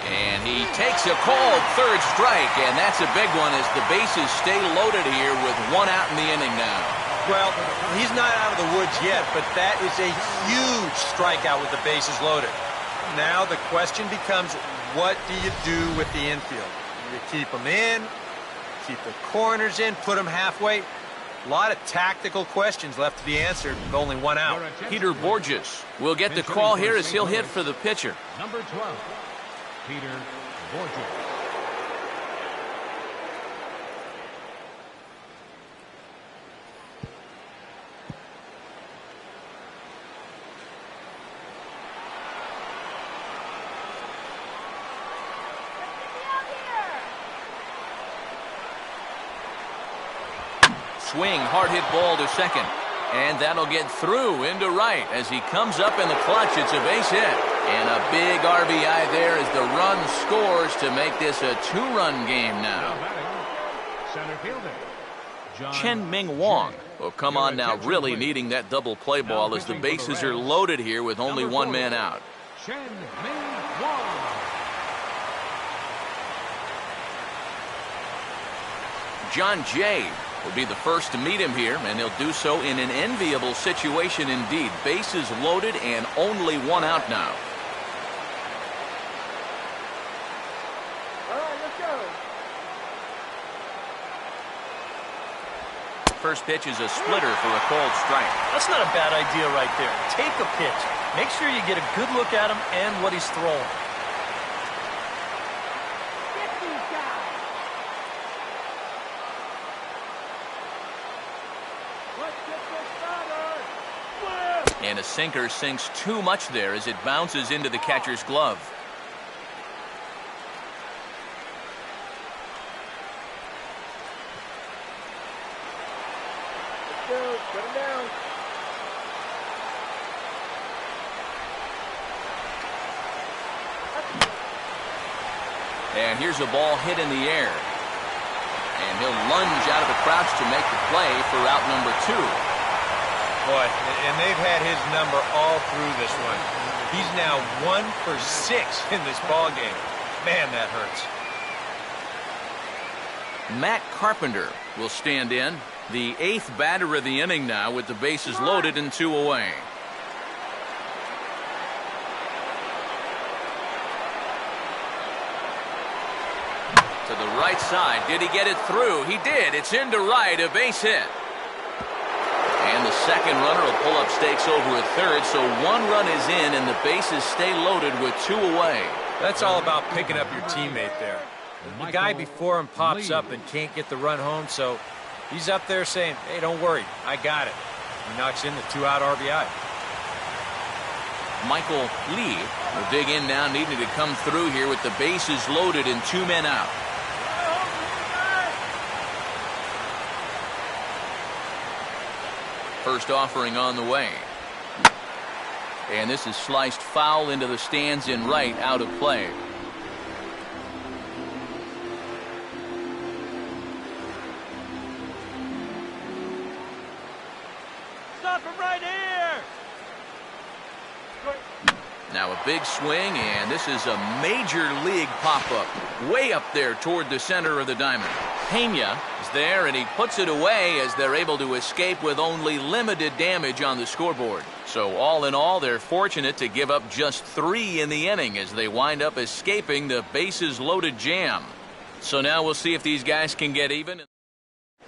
And he takes a called third strike, and that's a big one as the bases stay loaded here with 1 out in the inning now. Well, he's not out of the woods yet, but that is a huge strikeout with the bases loaded. Now the question becomes, what do you do with the infield? You keep them in, keep the corners in, put them halfway. A lot of tactical questions left to be answered with only 1 out. Peter Borges will get the call here as he'll hit for the pitcher. Number 12, Peter Borges. Swing, hard hit ball to second. And that'll get through into right as he comes up in the clutch. It's a base hit. And a big RBI there as the run scores to make this a 2-run game now. Center fielder, Chen Ming Wong will come on now, really needing that double play ball as the bases are loaded here with only 1 man out. Chen Ming Wong. John Jay will be the first to meet him here, and he'll do so in an enviable situation indeed. Bases loaded and only 1 out now. All right, let's go. First pitch is a splitter for a called strike. That's not a bad idea right there. Take a pitch. Make sure you get a good look at him and what he's throwing. Get these guys. Let's get this started. Whip. And a sinker sinks too much there as it bounces into the catcher's glove. Let's go. Put him down. And here's a ball hit in the air. And he'll lunge out of the crouch to make the play for out number 2. Boy, and they've had his number all through this one. He's now 1 for 6 in this ball game. Man, that hurts. Matt Carpenter will stand in, the 8th batter of the inning now with the bases loaded and 2 away. the right side. Did he get it through? He did. It's into right, a base hit. And the second runner will pull up stakes over at third, so one run is in and the bases stay loaded with two away. That's all about picking up your teammate there. The guy before him pops up and can't get the run home, so he's up there saying, hey, don't worry, I got it. He knocks in the 2-out RBI. Michael Lee will dig in now, needing to come through here with the bases loaded and 2 men out. First offering on the way. And this is sliced foul into the stands in right, out of play. Stop him right here! Now a big swing, and this is a major league pop-up. Way up there toward the center of the diamond. Pena is there, and he puts it away as they're able to escape with only limited damage on the scoreboard. So all in all, they're fortunate to give up just 3 in the inning as they wind up escaping the bases-loaded jam. So now we'll see if these guys can get even.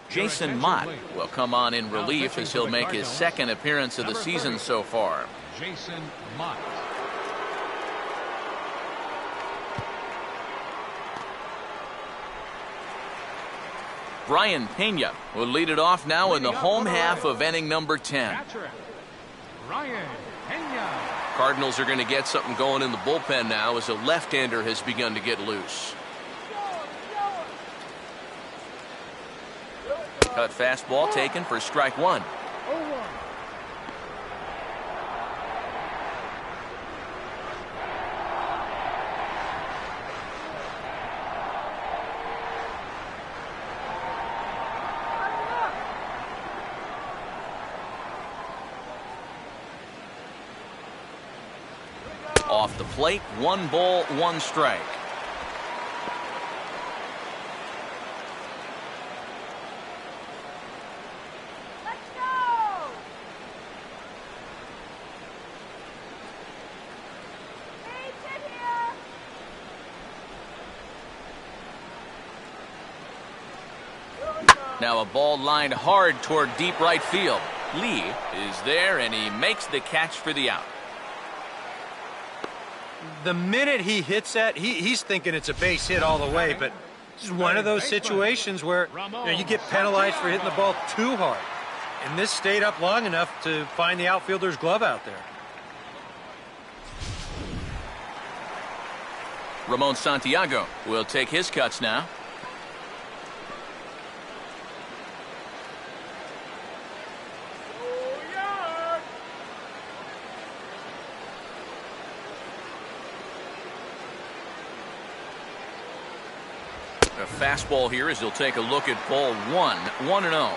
Jason Mott will come on in relief as he'll make his second appearance of the season so far. Jason Mott. Brian Pena will lead it off now in the home half of inning number 10. Brian Pena. Cardinals are going to get something going in the bullpen now as a left-hander has begun to get loose. Cut fastball taken for strike 1. Off the plate, 1 ball, 1 strike. Let's go! Base hit here! Now a ball lined hard toward deep right field. Lee is there, and he makes the catch for the out. The minute he hits that, he's thinking it's a base hit all the way, but this is one of those situations where you get penalized for hitting the ball too hard. And this stayed up long enough to find the outfielder's glove out there. Ramon Santiago will take his cuts now. A fastball here as he'll take a look at ball 1, 1-0.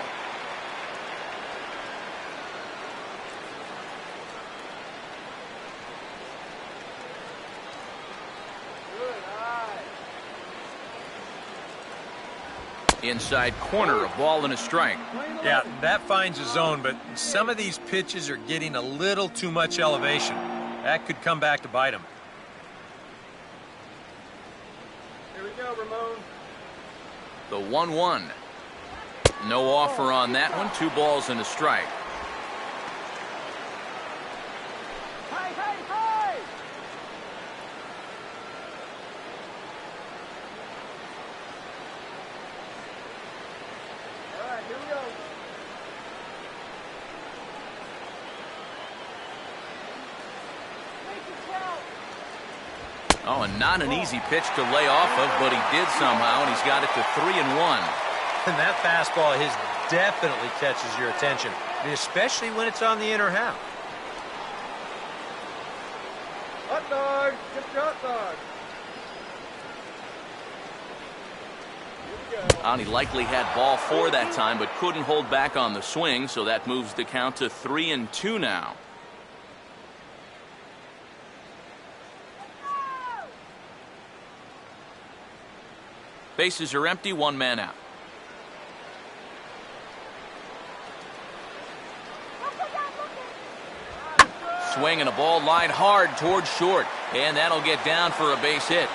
Inside corner, a ball and a strike. Yeah, that finds a zone, but some of these pitches are getting a little too much elevation. That could come back to bite him. Here we go, Ramon. The 1-1. No offer on that one. 2 balls and a strike. Hey, hey, hey! All right, here we go. Oh, and not an easy pitch to lay off of, but he did somehow, and he's got it to 3-1. And that fastball of his definitely catches your attention, especially when it's on the inner half. Hot dog! Get your hot dog! Here we go. And he likely had ball 4 that time, but couldn't hold back on the swing, so that moves the count to 3-2 now. Bases are empty, 1 man out. Swing and a ball lined hard towards short, and that'll get down for a base hit.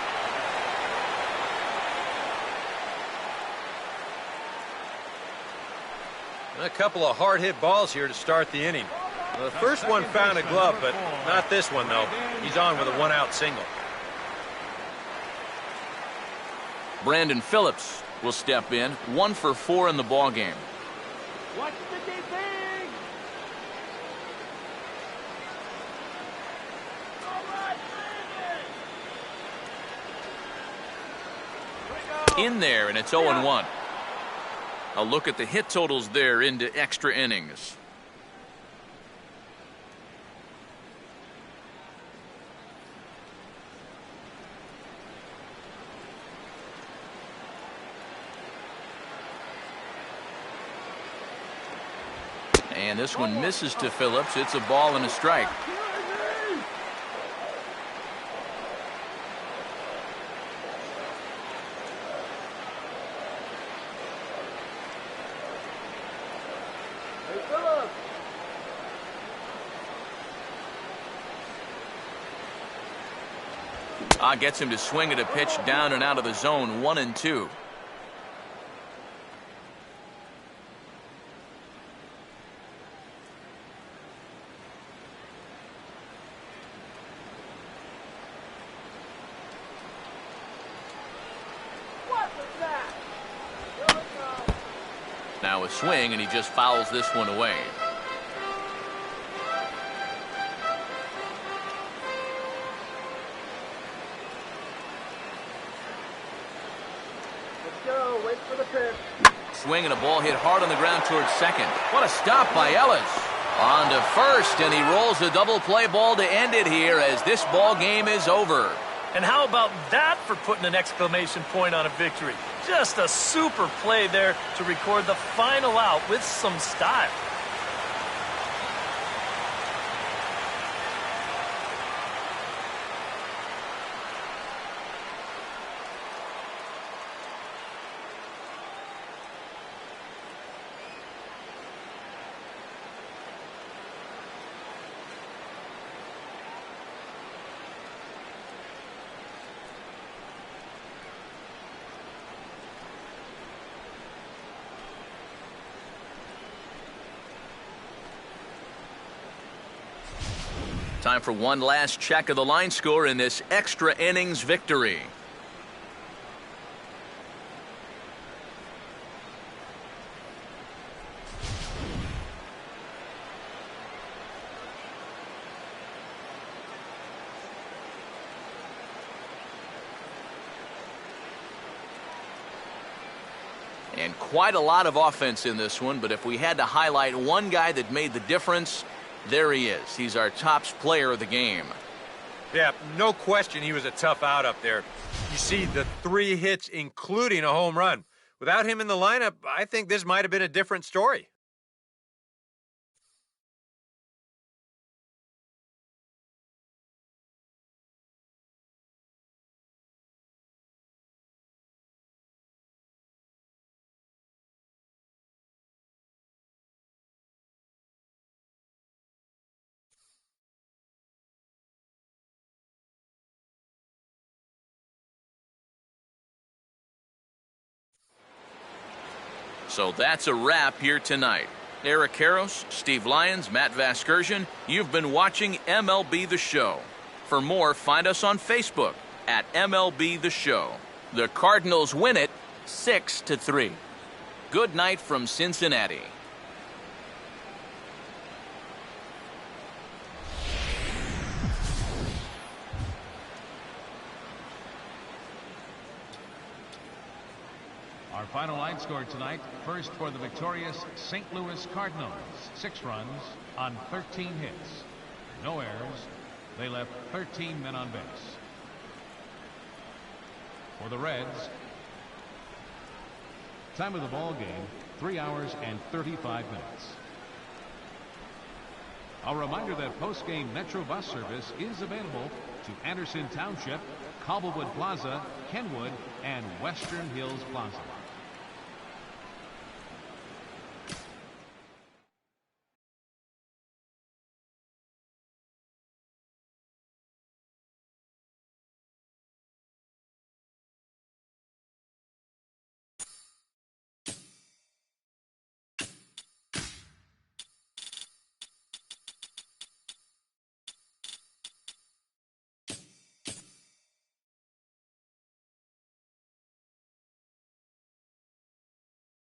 A couple of hard-hit balls here to start the inning. The first one found a glove, but not this one, though. He's on with a one-out single. Brandon Phillips will step in, 1 for 4 in the ballgame. Watch the deep thing. All right, bring it. In there, and it's 0-1. A look at the hit totals there into extra innings. And this one misses to Phillips. It's a ball and a strike. Gets him to swing at a pitch down and out of the zone, 1-2. What was that? Here we go. Now a swing, and he just fouls this one away. Go, wait for the pitch. Swing and a ball hit hard on the ground towards second. What a stop by Ellis. On to first, and he rolls a double play ball to end it here as this ball game is over. And how about that for putting an exclamation point on a victory? Just a super play there to record the final out with some style. Time for one last check of the line score in this extra innings victory. And quite a lot of offense in this one, but if we had to highlight one guy that made the difference, there he is. He's our top player of the game. Yeah, no question he was a tough out up there. You see the 3 hits, including a home run. Without him in the lineup, I think this might have been a different story. So that's a wrap here tonight. Eric Karros, Steve Lyons, Matt Vasgersian, you've been watching MLB The Show. For more, find us on Facebook at MLB The Show. The Cardinals win it 6-3. Good night from Cincinnati. Our final line score tonight, first for the victorious St. Louis Cardinals, 6 runs on 13 hits. No errors. They left 13 men on base. For the Reds, time of the ball game, 3 hours and 35 minutes. A reminder that post-game Metro bus service is available to Anderson Township, Cobblewood Plaza, Kenwood, and Western Hills Plaza.